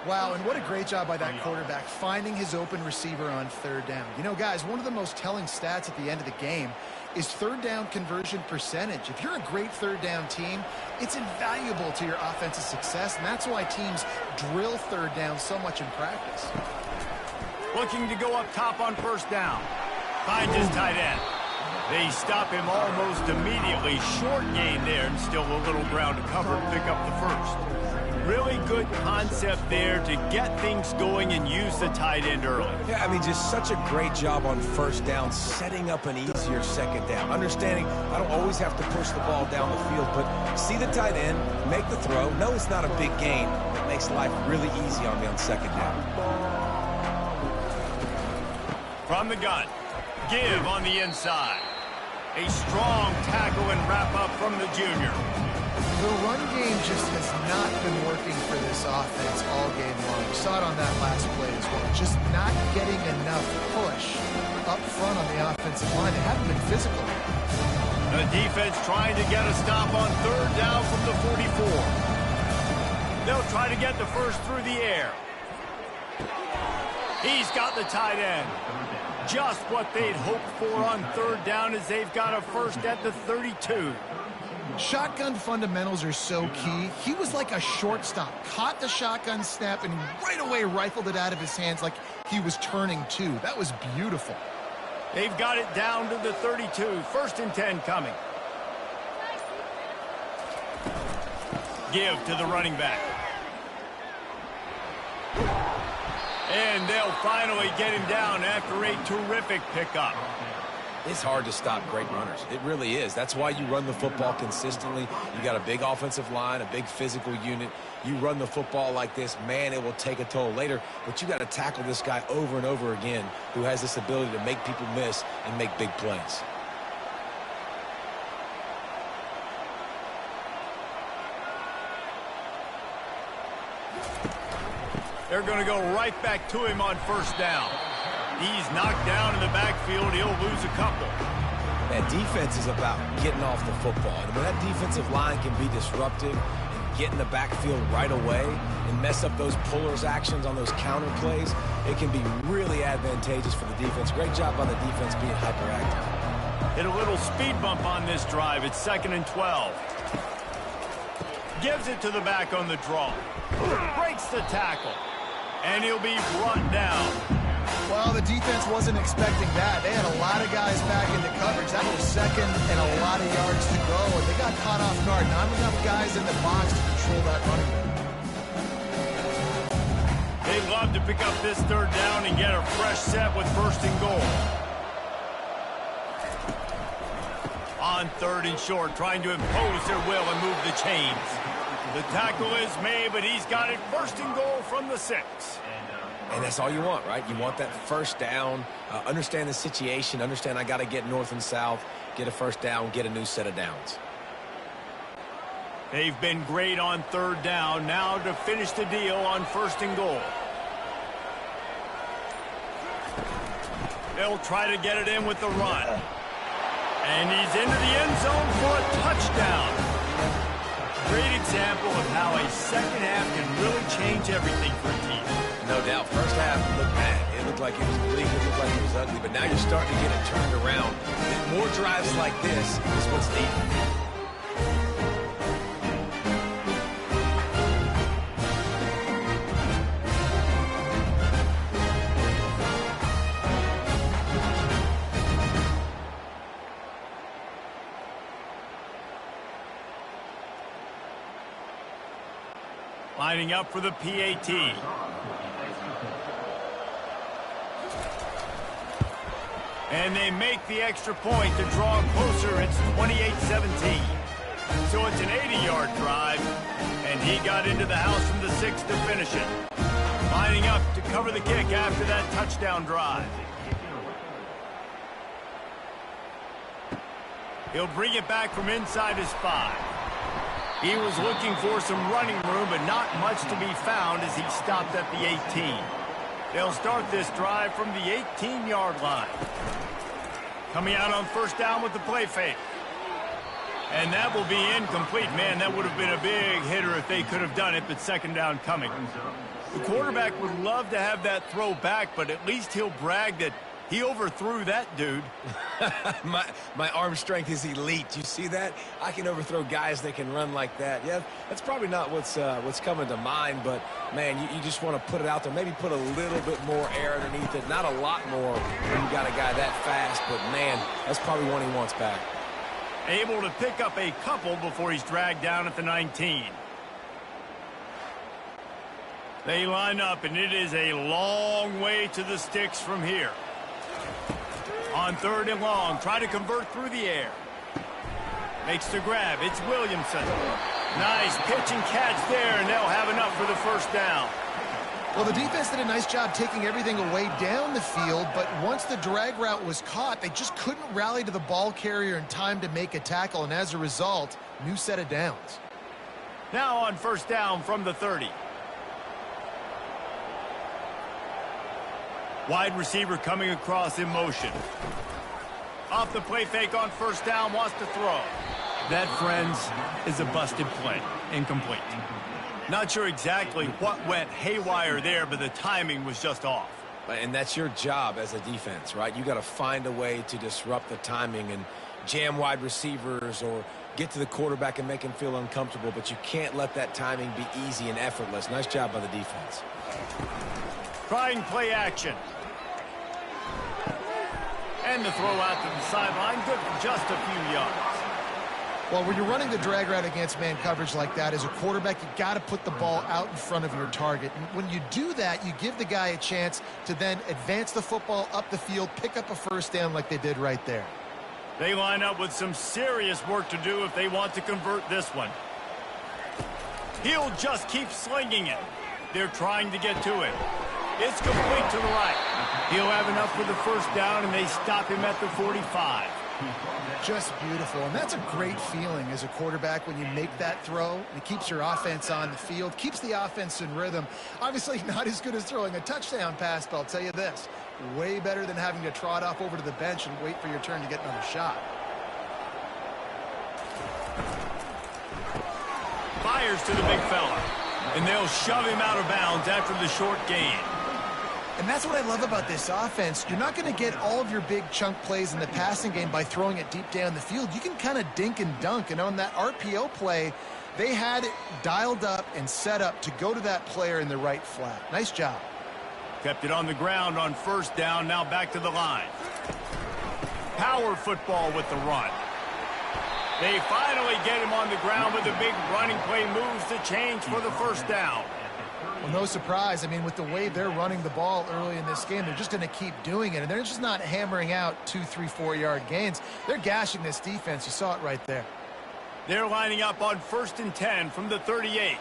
Wow, and what a great job by that quarterback, finding his open receiver on 3rd down. You know, guys, one of the most telling stats at the end of the game is 3rd down conversion percentage. If you're a great 3rd down team, it's invaluable to your offensive success, and that's why teams drill 3rd down so much in practice. Looking to go up top on 1st down. Finds his tight end. They stop him almost immediately. Short gain there, and still a little ground to cover to pick up the 1st. Really good concept there to get things going and use the tight end early. Yeah, I mean, just such a great job on 1st down, setting up an easier 2nd down. Understanding I don't always have to push the ball down the field, but see the tight end, make the throw. No, it's not a big gain. It makes life really easy on me on 2nd down. From the gun, give on the inside. A strong tackle and wrap-up from the junior. The run game just has not been working for this offense all game long. We saw it on that last play as well. Just not getting enough push up front on the offensive line. They haven't been physical. The defense trying to get a stop on 3rd down from the 44. They'll try to get the 1st through the air. He's got the tight end. Just what they'd hoped for on 3rd down as they've got a 1st at the 32. Shotgun fundamentals are so key. He was like a shortstop. Caught the shotgun snap and right away rifled it out of his hands like he was turning two. That was beautiful. They've got it down to the 32. 1st and 10 coming. Give to the running back. And they'll finally get him down after a terrific pickup. It's hard to stop great runners. It really is. That's why you run the football consistently. You got a big offensive line, a big physical unit. You run the football like this, man, it will take a toll later. But you got to tackle this guy over and over again who has this ability to make people miss and make big plays. They're going to go right back to him on 1st down. He's knocked down in the backfield. He'll lose a couple. Man, defense is about getting off the football. And when that defensive line can be disruptive and get in the backfield right away and mess up those pullers actions on those counter plays, it can be really advantageous for the defense. Great job by the defense being hyperactive. Hit a little speed bump on this drive. It's 2nd and 12. Gives it to the back on the draw. Breaks the tackle. And he'll be brought down. Well, the defense wasn't expecting that. They had a lot of guys back into coverage. That was 2nd and a lot of yards to go, and they got caught off guard. Not enough guys in the box to control that running game. They love to pick up this 3rd down and get a fresh set with 1st and goal. On 3rd and short, trying to impose their will and move the chains. The tackle is made, but he's got it 1st and goal from the 6. And that's all you want, right? You want that 1st down, understand the situation, understand I got to get north and south, get a 1st down, get a new set of downs. They've been great on 3rd down. Now to finish the deal on 1st and goal. They'll try to get it in with the run. And he's into the end zone for a touchdown. Great example of how a second half can really change everything for a team. No doubt. First half looked bad. It looked like it was bleak. It looked like it was ugly. But now you're starting to get it turned around. And more drives like this is what's needed. Lining up for the PAT. And they make the extra point to draw closer. It's 28-17. So it's an 80-yard drive, and he got into the house from the 6 to finish it. Lining up to cover the kick after that touchdown drive. He'll bring it back from inside his 5. He was looking for some running room, but not much to be found as he stopped at the 18. They'll start this drive from the 18-yard line. Coming out on 1st down with the play fake. And that will be incomplete. Man, that would have been a big hitter if they could have done it, but 2nd down coming. The quarterback would love to have that throw back, but at least he'll brag that he overthrew that dude. my arm strength is elite. You see that? I can overthrow guys that can run like that. Yeah, that's probably not what's coming to mind, but, man, you just want to put it out there. Maybe put a little bit more air underneath it. Not a lot more when you got a guy that fast, but, man, that's probably one he wants back. Able to pick up a couple before he's dragged down at the 19. They line up, and it is a long way to the sticks from here. On 3rd and long, try to convert through the air. Makes the grab. It's Williamson. Nice pitch and catch there, and they'll have enough for the 1st down. Well, the defense did a nice job taking everything away down the field, but once the drag route was caught, they just couldn't rally to the ball carrier in time to make a tackle, and as a result, new set of downs. Now on 1st down from the 30. Wide receiver coming across in motion. Off the play fake on 1st down, wants to throw. That, friends, is a busted play. Incomplete. Not sure exactly what went haywire there, but the timing was just off. And that's your job as a defense, right? You got to find a way to disrupt the timing and jam wide receivers or get to the quarterback and make him feel uncomfortable, but you can't let that timing be easy and effortless. Nice job by the defense. Trying play action. And the throw out to the sideline, good for just a few yards. Well, when you're running the drag route against man coverage like that, as a quarterback, you got to put the ball out in front of your target. And when you do that, you give the guy a chance to then advance the football up the field, pick up a 1st down like they did right there. They line up with some serious work to do if they want to convert this one. He'll just keep slinging it. They're trying to get to it. It's complete to the right. He'll have enough for the 1st down, and they stop him at the 45. Just beautiful, and that's a great feeling as a quarterback when you make that throw. It keeps your offense on the field, keeps the offense in rhythm. Obviously not as good as throwing a touchdown pass, but I'll tell you this, way better than having to trot off over to the bench and wait for your turn to get another shot. Fires to the big fella, and they'll shove him out of bounds after the short gain. And that's what I love about this offense. You're not going to get all of your big chunk plays in the passing game by throwing it deep down the field. You can kind of dink and dunk. And on that RPO play, they had it dialed up and set up to go to that player in the right flat. Nice job. Kept it on the ground on first down, now back to the line. Power football with the run. They finally get him on the ground with a big running play, moves the chains for the first down. Well, no surprise. I mean, with the way they're running the ball early in this game, they're just going to keep doing it. And they're just not hammering out 2, 3, 4-yard gains. They're gashing this defense. You saw it right there. They're lining up on 1st and 10 from the 38.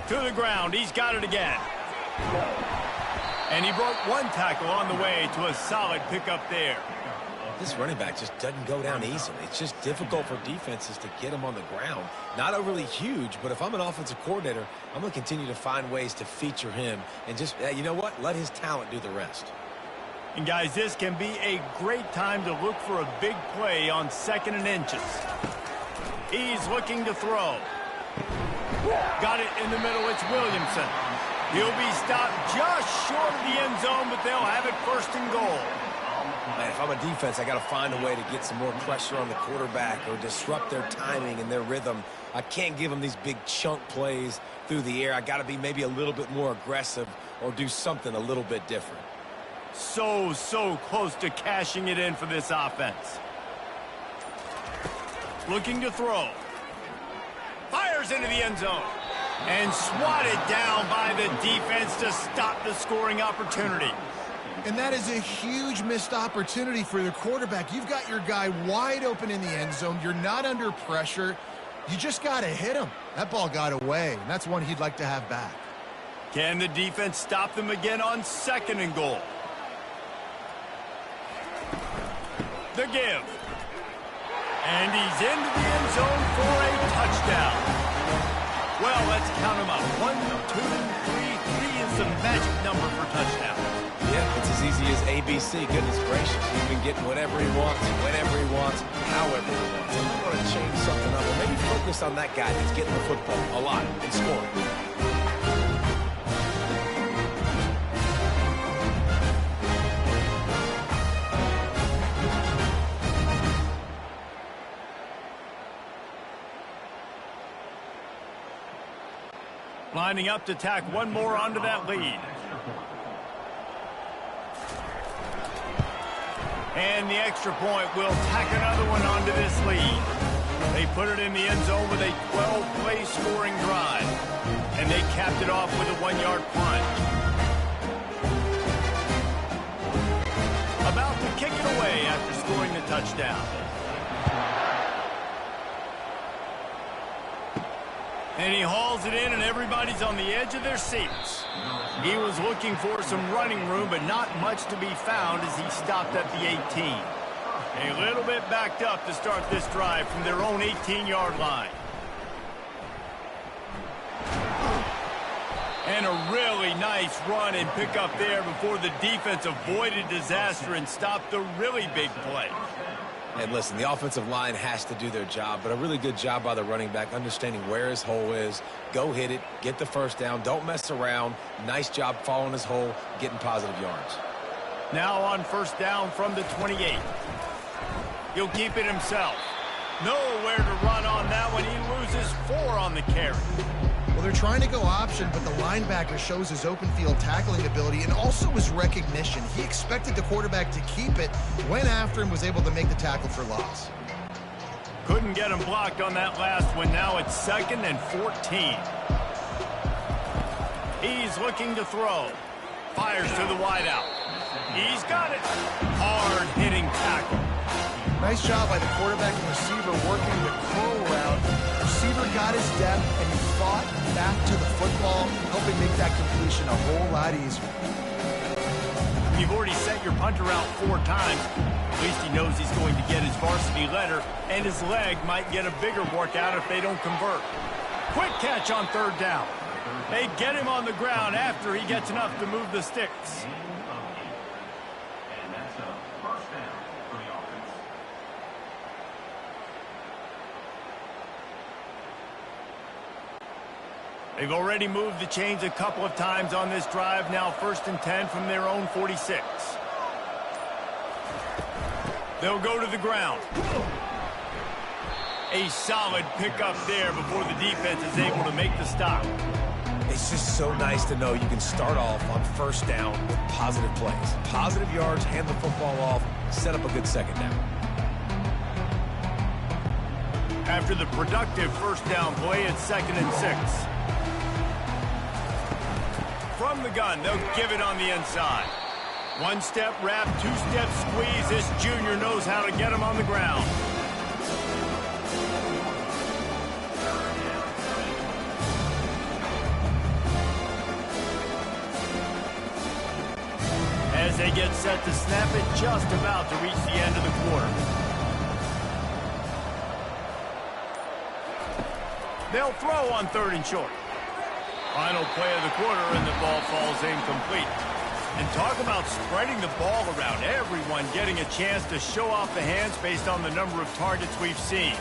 To the ground. He's got it again. And he broke one tackle on the way to a solid pickup there. This running back just doesn't go down easily. It's just difficult for defenses to get him on the ground. Not overly huge, but if I'm an offensive coordinator, I'm going to continue to find ways to feature him and just, you know what, let his talent do the rest. And guys, this can be a great time to look for a big play on 2nd and inches. He's looking to throw. Got it in the middle. It's Williamson. He'll be stopped just short of the end zone, but they'll have it 1st and goal. Man, if I'm a defense, I got to find a way to get some more pressure on the quarterback or disrupt their timing and their rhythm. I can't give them these big chunk plays through the air. I got to be maybe a little bit more aggressive or do something a little bit different. So close to cashing it in for this offense. Looking to throw. Fires into the end zone. And swatted down by the defense to stop the scoring opportunity. And that is a huge missed opportunity for the quarterback. You've got your guy wide open in the end zone. You're not under pressure. You just got to hit him. That ball got away, and that's one he'd like to have back. Can the defense stop them again on 2nd and goal? The give. And he's into the end zone for a touchdown. Well, let's count them up. 1, 2, 3. 3 is the magic number for touchdown. Yeah, it's as easy as ABC. Goodness gracious. He's been getting whatever he wants, whenever he wants, however he wants. And you want to change something up, or maybe focus on that guy that's getting the football a lot and scoring. Lining up to tack one more onto that lead. And the extra point will tack another one onto this lead. They put it in the end zone with a 12-play scoring drive. And they capped it off with a 1-yard punt. About to kick it away after scoring the touchdown. And he hauls it in, and everybody's on the edge of their seats. He was looking for some running room, but not much to be found as he stopped at the 18. A little bit backed up to start this drive from their own 18-yard line. And a really nice run and pick up there before the defense avoided disaster and stopped the really big play. And listen, the offensive line has to do their job, but a really good job by the running back understanding where his hole is. Go hit it, get the first down, don't mess around. Nice job following his hole, getting positive yards. Now on 1st down from the 28. He'll keep it himself. Nowhere to run on that one. He loses 4 on the carry. Well, they're trying to go option, but the linebacker shows his open field tackling ability and also his recognition. He expected the quarterback to keep it, went after him, was able to make the tackle for loss. Couldn't get him blocked on that last one. Now it's 2nd and 14. He's looking to throw. Fires to the wideout. He's got it. Hard-hitting tackle. Nice job by the quarterback and receiver working the curl route. Receiver got his depth, and he fought back to the football, helping make that completion a whole lot easier. you've already sent your punter out 4 times, at least he knows he's going to get his varsity letter, and his leg might get a bigger workout if they don't convert. Quick catch on 3rd down. They get him on the ground after he gets enough to move the sticks. And that's a first down for the offense. They've already moved the chains a couple of times on this drive. Now 1st and 10 from their own 46. They'll go to the ground. A solid pickup there before the defense is able to make the stop. It's just so nice to know you can start off on 1st down with positive plays. Positive yards, hand the football off, set up a good 2nd down. After the productive 1st down play, it's 2nd and 6. From the gun, they'll give it on the inside. 1-step wrap, 2-step squeeze. This junior knows how to get him on the ground. As they get set to snap it, just about to reach the end of the quarter. They'll throw on 3rd and short. Final play of the quarter, and the ball falls incomplete. And talk about spreading the ball around. Everyone getting a chance to show off the hands based on the number of targets we've seen.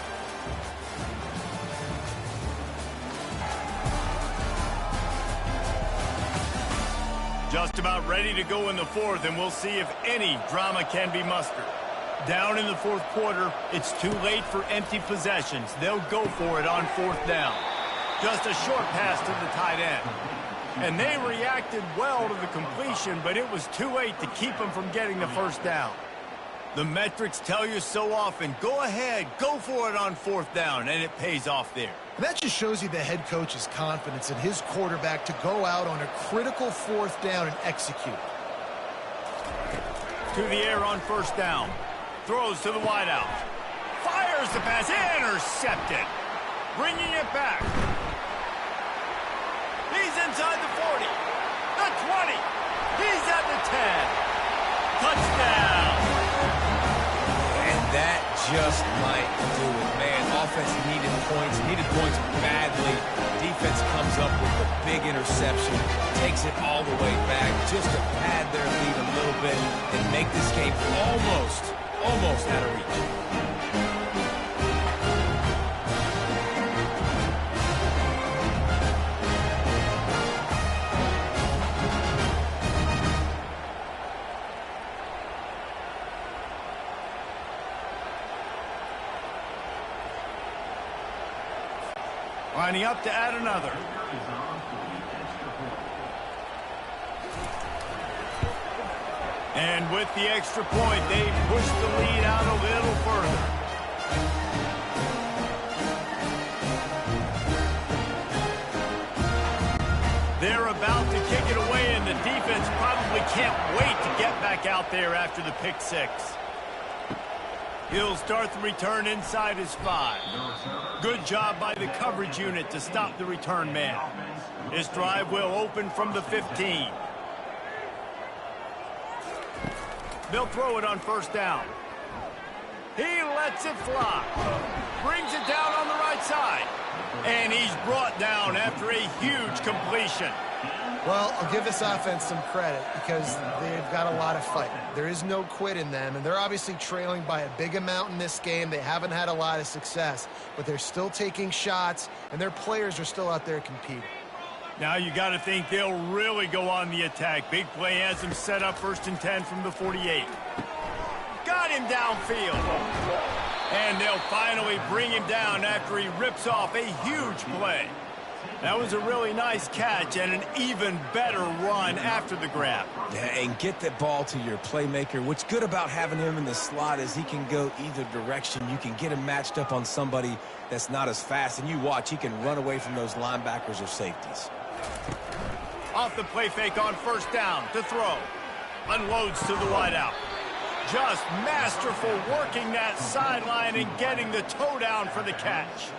Just about ready to go in the 4th, and we'll see if any drama can be mustered. Down in the 4th quarter, it's too late for empty possessions. They'll go for it on 4th down. Just a short pass to the tight end. And they reacted well to the completion, but it was too late to keep them from getting the 1st down. The metrics tell you so often, go ahead, go for it on 4th down, and it pays off there. And that just shows you the head coach's confidence in his quarterback to go out on a critical 4th down and execute. To the air on 1st down. Throws to the wideout. Fires the pass. Intercepted. Bringing it back. He's inside the 40. The 20. He's at the 10. Touchdown. And that just might do it, man. Offense needed points badly. Defense comes up with a big interception, takes it all the way back just to pad their lead a little bit and make this game almost out of reach. Lining up to add another. And with the extra point, they push the lead out a little further. They're about to kick it away, and the defense probably can't wait to get back out there after the pick 6. He'll start the return inside his 5. Good job by the coverage unit to stop the return man. This drive will open from the 15. They'll throw it on 1st down. He lets it fly. Brings it down on the right side. And he's brought down after a huge completion. Well, I'll give this offense some credit because they've got a lot of fight. There is no quit in them, and they're obviously trailing by a big amount in this game. They haven't had a lot of success, but they're still taking shots, and their players are still out there competing. Now you got to think they'll really go on the attack. Big play has them set up 1st and 10 from the 48. Got him downfield. And they'll finally bring him down after he rips off a huge play. That was a really nice catch and an even better run after the grab. Yeah, and get the ball to your playmaker. What's good about having him in the slot is he can go either direction. You can get him matched up on somebody that's not as fast, and you watch, he can run away from those linebackers or safeties. Off the play fake on 1st down to throw. Unloads to the wideout. Just masterful working that sideline and getting the toe down for the catch.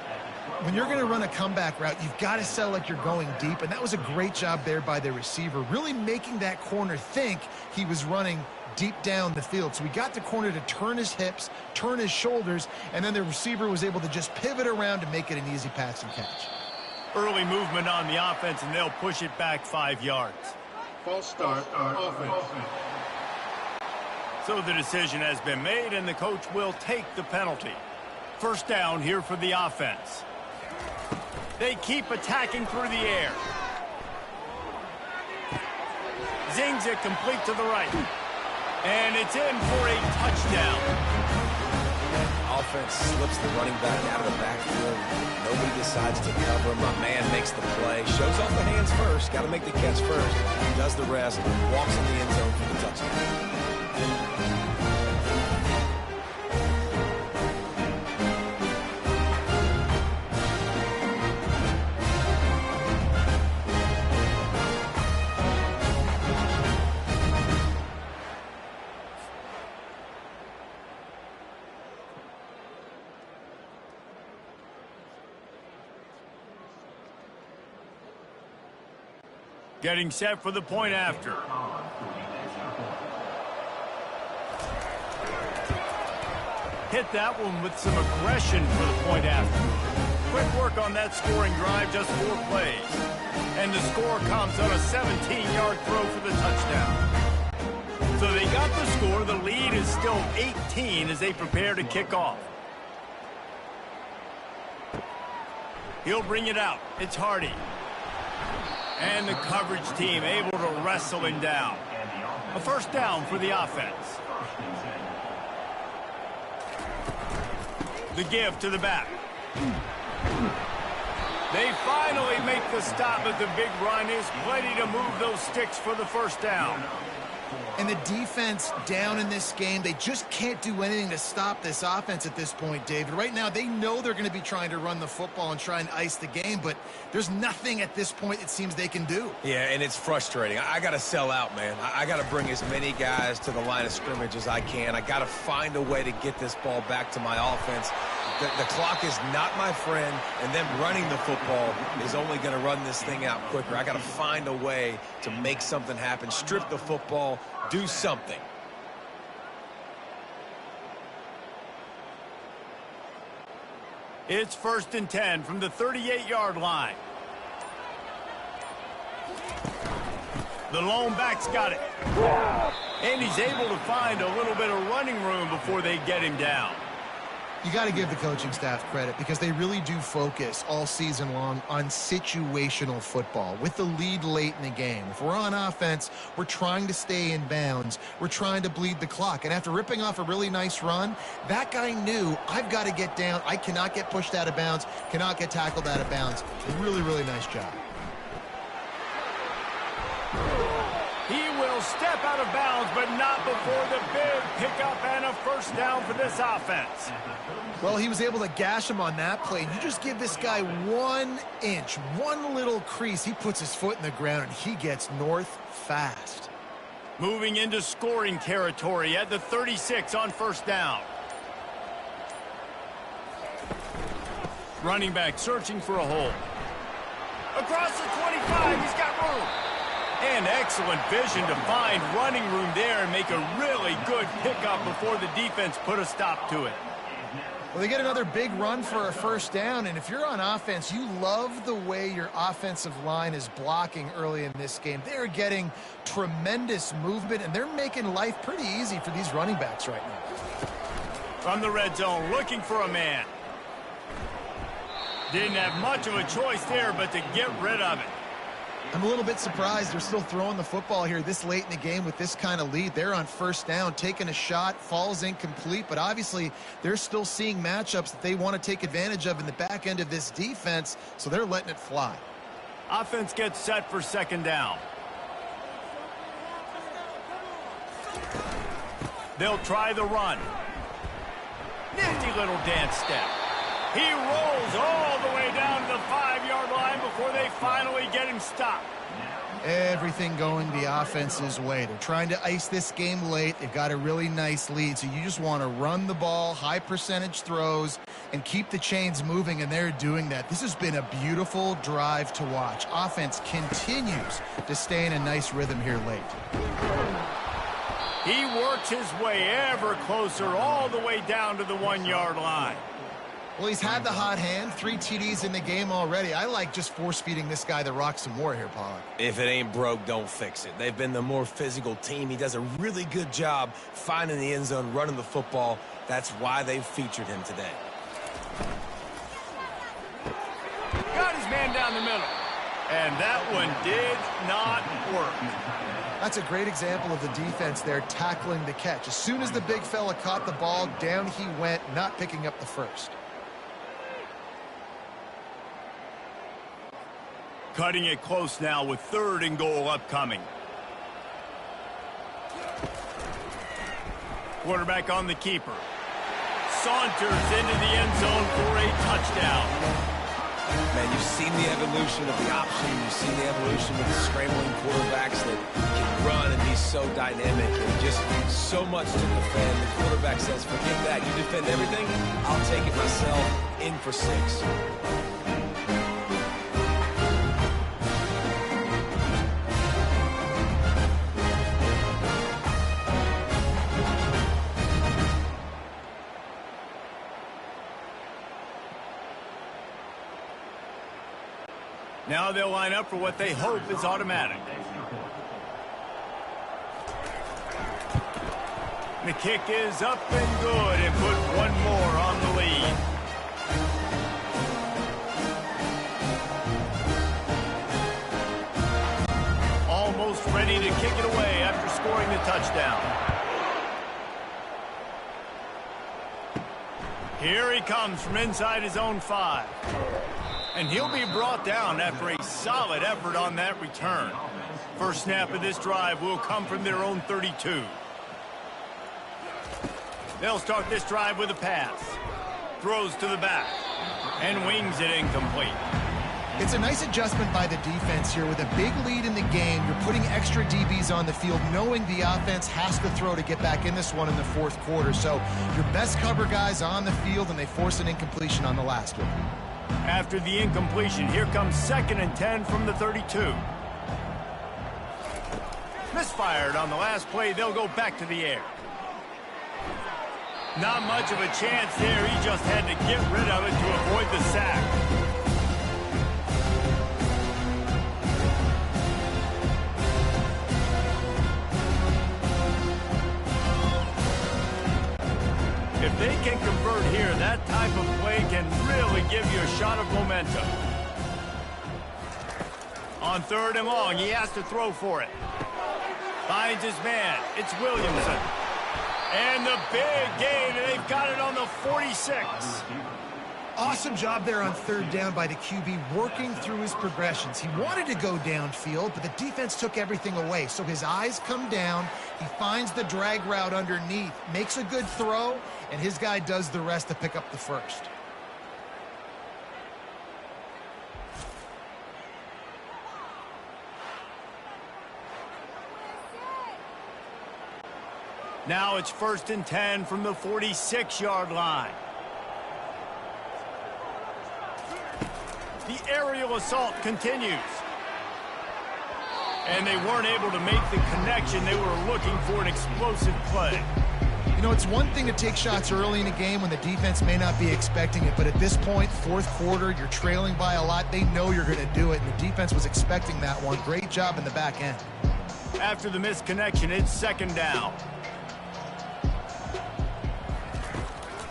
when you're going to run a comeback route, you've got to sell like you're going deep, and that was a great job there by the receiver, really making that corner think he was running deep down the field. So we got the corner to turn his hips, turn his shoulders, and then the receiver was able to just pivot around to make it an easy pass and catch. Early movement on the offense, and they'll push it back 5 yards. False start, offense. So the decision has been made, and the coach will take the penalty. First down here for the offense. They keep attacking through the air. Zings it complete to the right. And it's in for a touchdown. Offense slips the running back out of the backfield. Nobody decides to cover him. My man makes the play. Shows off the hands first. Got to make the catch first. Does the rest. Walks in the end zone for the touchdown. Getting set for the point after. Hit that one with some aggression for the point after. Quick work on that scoring drive, just 4 plays. And the score comes on a 17-yard throw for the touchdown. So they got the score. The lead is still 18 as they prepare to kick off. He'll bring it out. It's Hardy. And the coverage team able to wrestle him down. A first down for the offense. The give to the back. They finally make the stop, but the big run is plenty to move those sticks for the first down. And the defense down in this game, they just can't do anything to stop this offense at this point, David. Right now, they know they're going to be trying to run the football and try and ice the game, but there's nothing at this point it seems they can do. Yeah, and it's frustrating. I got to sell out, man. I got to bring as many guys to the line of scrimmage as I can. I got to find a way to get this ball back to my offense. The clock is not my friend, and them running the football is only going to run this thing out quicker. I got to find a way to make something happen, strip the football, do something. It's 1st and 10 from the 38-yard line. The lone back's got it. And he's able to find a little bit of running room before they get him down. You got to give the coaching staff credit because they really do focus all season long on situational football with the lead late in the game. If we're on offense, we're trying to stay in bounds. We're trying to bleed the clock. And after ripping off a really nice run, that guy knew, I've got to get down. I cannot get pushed out of bounds, cannot get tackled out of bounds. Really, really nice job. He will step out of bounds, but not before the big pickup and a first down for this offense. Well, he was able to gash him on that play. You just give this guy 1 inch, one little crease. He puts his foot in the ground, and he gets north fast. Moving into scoring territory at the 36 on first down. Running back searching for a hole. Across the 25, he's got room. And excellent vision to find running room there and make a really good pickup before the defense put a stop to it. Well, they get another big run for a first down, and if you're on offense, you love the way your offensive line is blocking early in this game. They're getting tremendous movement, and they're making life pretty easy for these running backs right now. From the red zone, looking for a man. Didn't have much of a choice there, but to get rid of it. I'm a little bit surprised they're still throwing the football here this late in the game with this kind of lead. They're on first down, taking a shot, falls incomplete, but obviously they're still seeing matchups that they want to take advantage of in the back end of this defense, so they're letting it fly. Offense gets set for second down. They'll try the run. Nifty little dance step. He rolls all the way down to the 5-yard line before they finally get him stopped. Everything going the offense's way. They're trying to ice this game late. They've got a really nice lead, so you just want to run the ball, high percentage throws, and keep the chains moving, and they're doing that. This has been a beautiful drive to watch. Offense continues to stay in a nice rhythm here late. He works his way ever closer all the way down to the 1-yard line. Well, he's had the hot hand, 3 TDs in the game already. I like just force-feeding this guy the rock some more here, Pollock. If it ain't broke, don't fix it. They've been the more physical team. He does a really good job finding the end zone, running the football. That's why they've featured him today. Got his man down the middle. And that one did not work. That's a great example of the defense there tackling the catch. As soon as the big fella caught the ball, down he went, not picking up the first. Cutting it close now with 3rd and goal upcoming. Quarterback on the keeper. Saunters into the end zone for a touchdown. Man, you've seen the evolution of the option. You've seen the evolution of the scrambling quarterbacks that can run and be so dynamic and just so much to defend. The quarterback says, forget that. You defend everything, I'll take it myself. In for 6. Now they'll line up for what they hope is automatic. The kick is up and good and put one more on the lead. Almost ready to kick it away after scoring the touchdown. Here he comes from inside his own 5. And he'll be brought down after a solid effort on that return. First snap of this drive will come from their own 32. They'll start this drive with a pass. Throws to the back. And wings it incomplete. It's a nice adjustment by the defense here. With a big lead in the game, you're putting extra DBs on the field, knowing the offense has to throw to get back in this one in the 4th quarter. So your best cover guys on the field, and they force an incompletion on the last one. After the incompletion, here comes 2nd and 10 from the 32. Misfired on the last play. They'll go back to the air. Not much of a chance there. He just had to get rid of it to avoid the sack. If they can convert here, that type of play can really give you a shot of momentum. On 3rd and long, he has to throw for it. Finds his man. It's Williamson. And the big gain, and they've got it on the 46. Awesome job there on 3rd down by the QB, working through his progressions. He wanted to go downfield, but the defense took everything away. So his eyes come down. He finds the drag route underneath, makes a good throw, and his guy does the rest to pick up the first. Now it's 1st and 10 from the 46-yard line. The aerial assault continues. And they weren't able to make the connection. They were looking for an explosive play. You know, it's one thing to take shots early in a game when the defense may not be expecting it, but at this point, 4th quarter, you're trailing by a lot. They know you're going to do it, and the defense was expecting that one. Great job in the back end. After the missed connection, it's 2nd down.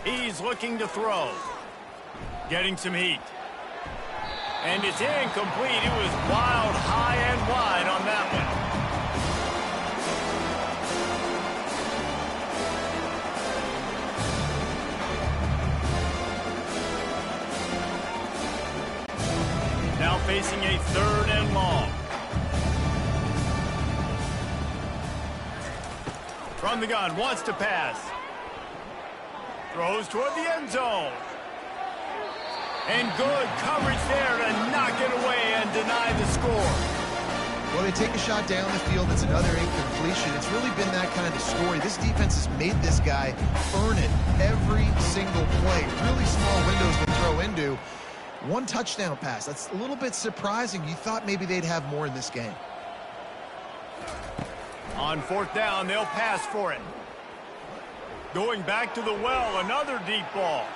He's looking to throw. Getting some heat. And it's incomplete. It was wild, high and wide on that one. Now facing a 3rd and long. From the gun, wants to pass. Throws toward the end zone. And good coverage there to knock it away and deny the score. Well, they take a shot down the field. It's another incompletion. It's really been that kind of story. This defense has made this guy earn it every single play. Really small windows to throw into. One touchdown pass. That's a little bit surprising. You thought maybe they'd have more in this game. On fourth down, they'll pass for it. Going back to the well, another deep ball.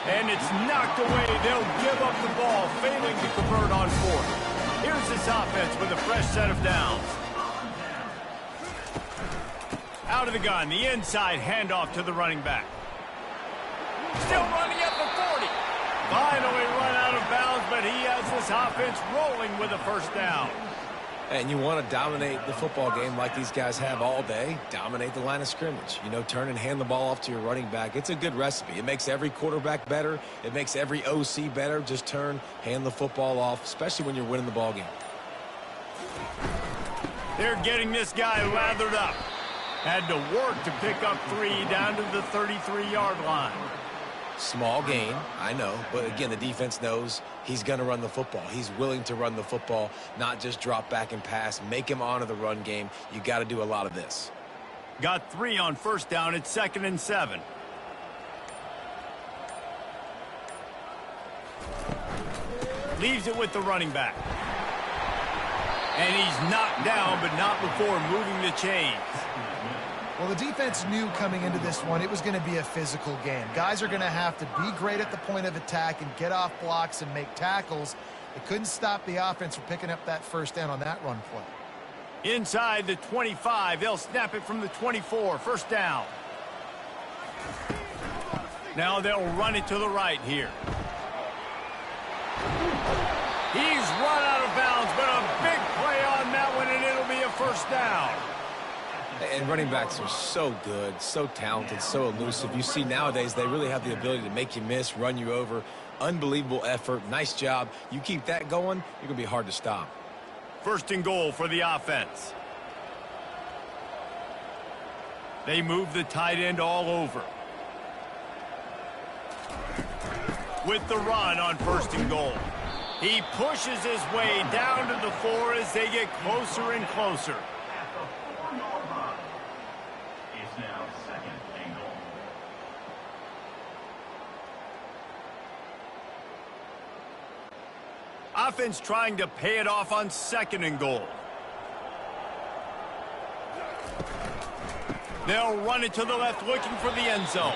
And it's knocked away. They'll give up the ball, failing to convert on fourth. Here's this offense with a fresh set of downs. Out of the gun, the inside handoff to the running back. Still running at the 40. Finally run out of bounds, but he has this offense rolling with a first down. And you want to dominate the football game like these guys have all day. Dominate the line of scrimmage. You know, turn and hand the ball off to your running back. It's a good recipe. It makes every quarterback better. It makes every OC better. Just turn, hand the football off, especially when you're winning the ball game. They're getting this guy lathered up. Had to work to pick up 3 down to the 33-yard line. Small gain, I know, but again, the defense knows he's going to run the football. He's willing to run the football, not just drop back and pass. Make him honor the run game. You got to do a lot of this. Got 3 on first down. It's 2nd and 7. Leaves it with the running back. And he's knocked down, but not before moving the chains. Well, the defense knew coming into this one it was going to be a physical game. Guys are going to have to be great at the point of attack and get off blocks and make tackles. It couldn't stop the offense from picking up that first down on that run play. Inside the 25, they'll snap it from the 24. First down. Now they'll run it to the right here. He's run out of bounds, but a big play on that one, and it'll be a first down. And running backs are so good, so talented, so elusive. You see nowadays they really have the ability to make you miss, run you over. Unbelievable effort. Nice job. You keep that going, you're going to be hard to stop. First and goal for the offense. They move the tight end all over. With the run on first and goal. He pushes his way down to the 4 as they get closer and closer. Offense trying to pay it off on 2nd and goal. They'll run it to the left looking for the end zone.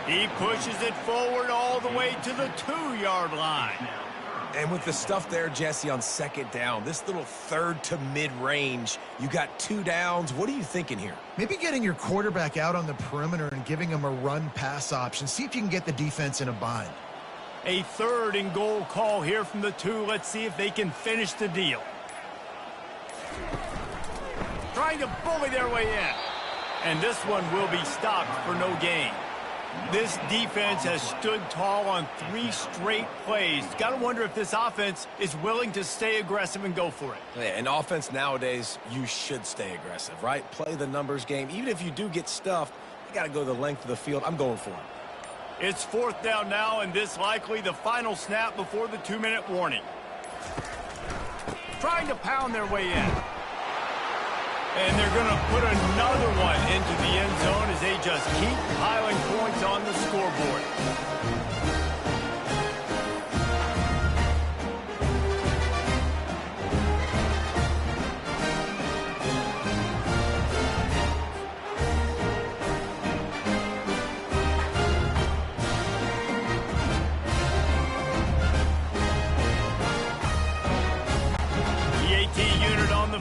He pushes it forward all the way to the 2-yard line. And with the stuff there, Jesse, on 2nd down, this little 3rd to mid-range, you got 2 downs. What are you thinking here? Maybe getting your quarterback out on the perimeter and giving him a run-pass option. See if you can get the defense in a bind. A 3rd and goal call here from the 2. Let's see if they can finish the deal. Trying to bully their way in. And this one will be stopped for no gain. This defense has stood tall on 3 straight plays. Got to wonder if this offense is willing to stay aggressive and go for it. Yeah, in offense nowadays, you should stay aggressive, right? Play the numbers game. Even if you do get stuffed, you got to go the length of the field. I'm going for it. It's 4th down now, and this likely the final snap before the 2-minute warning. Trying to pound their way in. And they're going to put another one into the end zone as they just keep piling points on the scoreboard.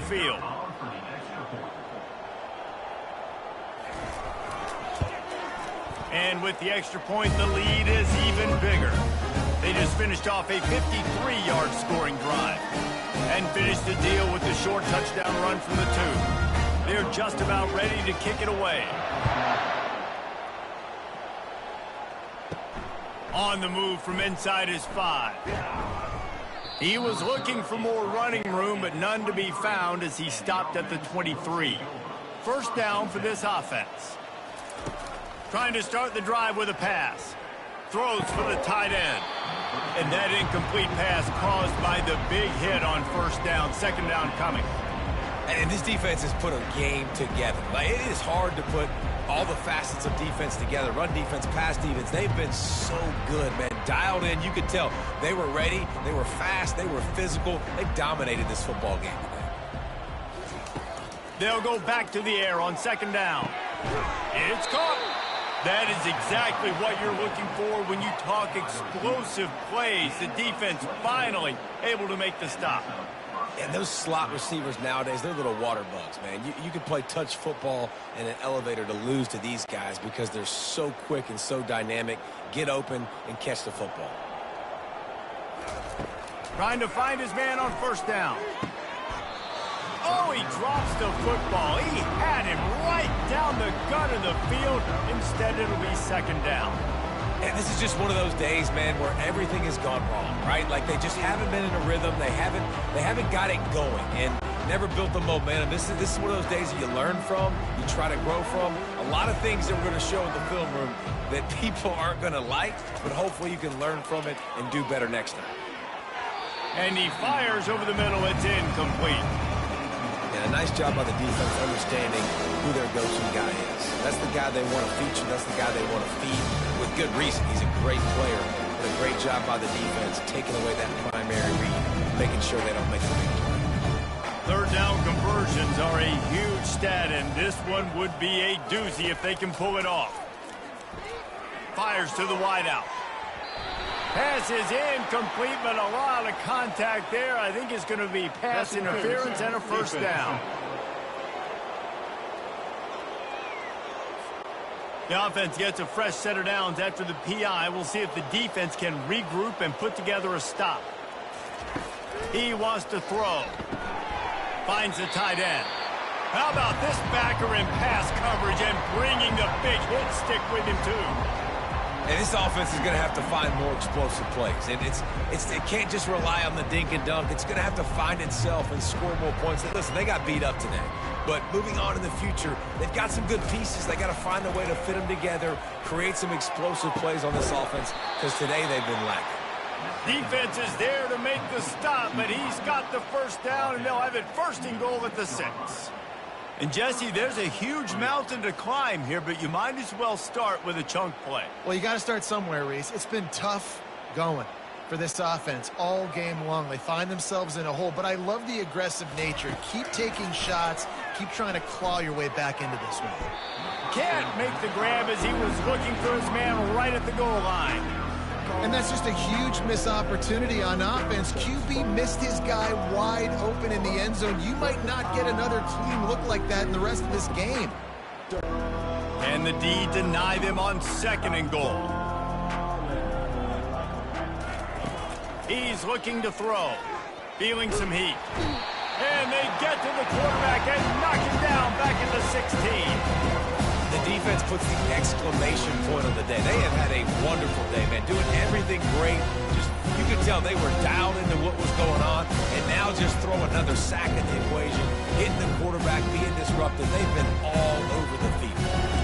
Field. And with the extra point, the lead is even bigger. They just finished off a 53-yard scoring drive and finished the deal with the short touchdown run from the 2. They're just about ready to kick it away. On the move from inside his 5. He was looking for more running room, but none to be found as he stopped at the 23. First down for this offense. Trying to start the drive with a pass. Throws for the tight end. And that incomplete pass caused by the big hit on first down, second down coming. And this defense has put a game together. Like, it is hard to put all the facets of defense together. Run defense, pass defense. They've been so good, man. Dialed in. You could tell they were ready. They were fast. They were physical. They dominated this football game today. They'll go back to the air on second down. It's caught. That is exactly what you're looking for when you talk explosive plays. The defense finally able to make the stop. And those slot receivers nowadays, they're little water bugs, man. You can play touch football in an elevator to lose to these guys because they're so quick and so dynamic. Get open and catch the football. Trying to find his man on first down. Oh, he drops the football. He had him right down the gut of the field. Instead, it'll be second down. And this is just one of those days, man, where everything has gone wrong, right? Like they just haven't been in a rhythm. They haven't got it going and never built the momentum. This is one of those days that you learn from, you try to grow from. A lot of things that we're going to show in the film room that people aren't going to like, but hopefully you can learn from it and do better next time. And he fires over the middle. It's incomplete. And a nice job by the defense understanding who their go-to guy is. That's the guy they want to feature. That's the guy they want to feed with good reason. He's a great player. But a great job by the defense taking away that primary read, making sure they don't make the big play. Third down conversions are a huge stat, and this one would be a doozy if they can pull it off. Fires to the wideout. Pass is incomplete, but a lot of contact there. I think it's going to be pass interference and a first down. The offense gets a fresh set of downs after the PI. We'll see if the defense can regroup and put together a stop. He wants to throw. Finds the tight end. How about this backer in pass coverage and bringing the big hit stick with him, too? And this offense is going to have to find more explosive plays. And it can't just rely on the dink and dunk. It's going to have to find itself and score more points. And listen, they got beat up today. But moving on in the future, they've got some good pieces. They got to find a way to fit them together, create some explosive plays on this offense, because today they've been lacking. Defense is there to make the stop, but he's got the first down, and they'll have it first and goal at the 6. And, Jesse, there's a huge mountain to climb here, but you might as well start with a chunk play. Well, you got to start somewhere, Reese. It's been tough going for this offense all game long. They find themselves in a hole, but I love the aggressive nature. Keep taking shots. Keep trying to claw your way back into this one. Can't make the grab as he was looking for his man right at the goal line. And that's just a huge missed opportunity on offense. QB missed his guy wide open in the end zone. You might not get another clean look like that in the rest of this game. And the D deny them on second and goal. He's looking to throw. Feeling some heat. And they get to the quarterback and knock him down back at the 16. The defense puts the exclamation point on the day. They have had a wonderful day, man. Doing everything great. Just, you could tell they were dialed into what was going on. And now just throw another sack in the equation. Hitting the quarterback, being disruptive. They've been all over the field.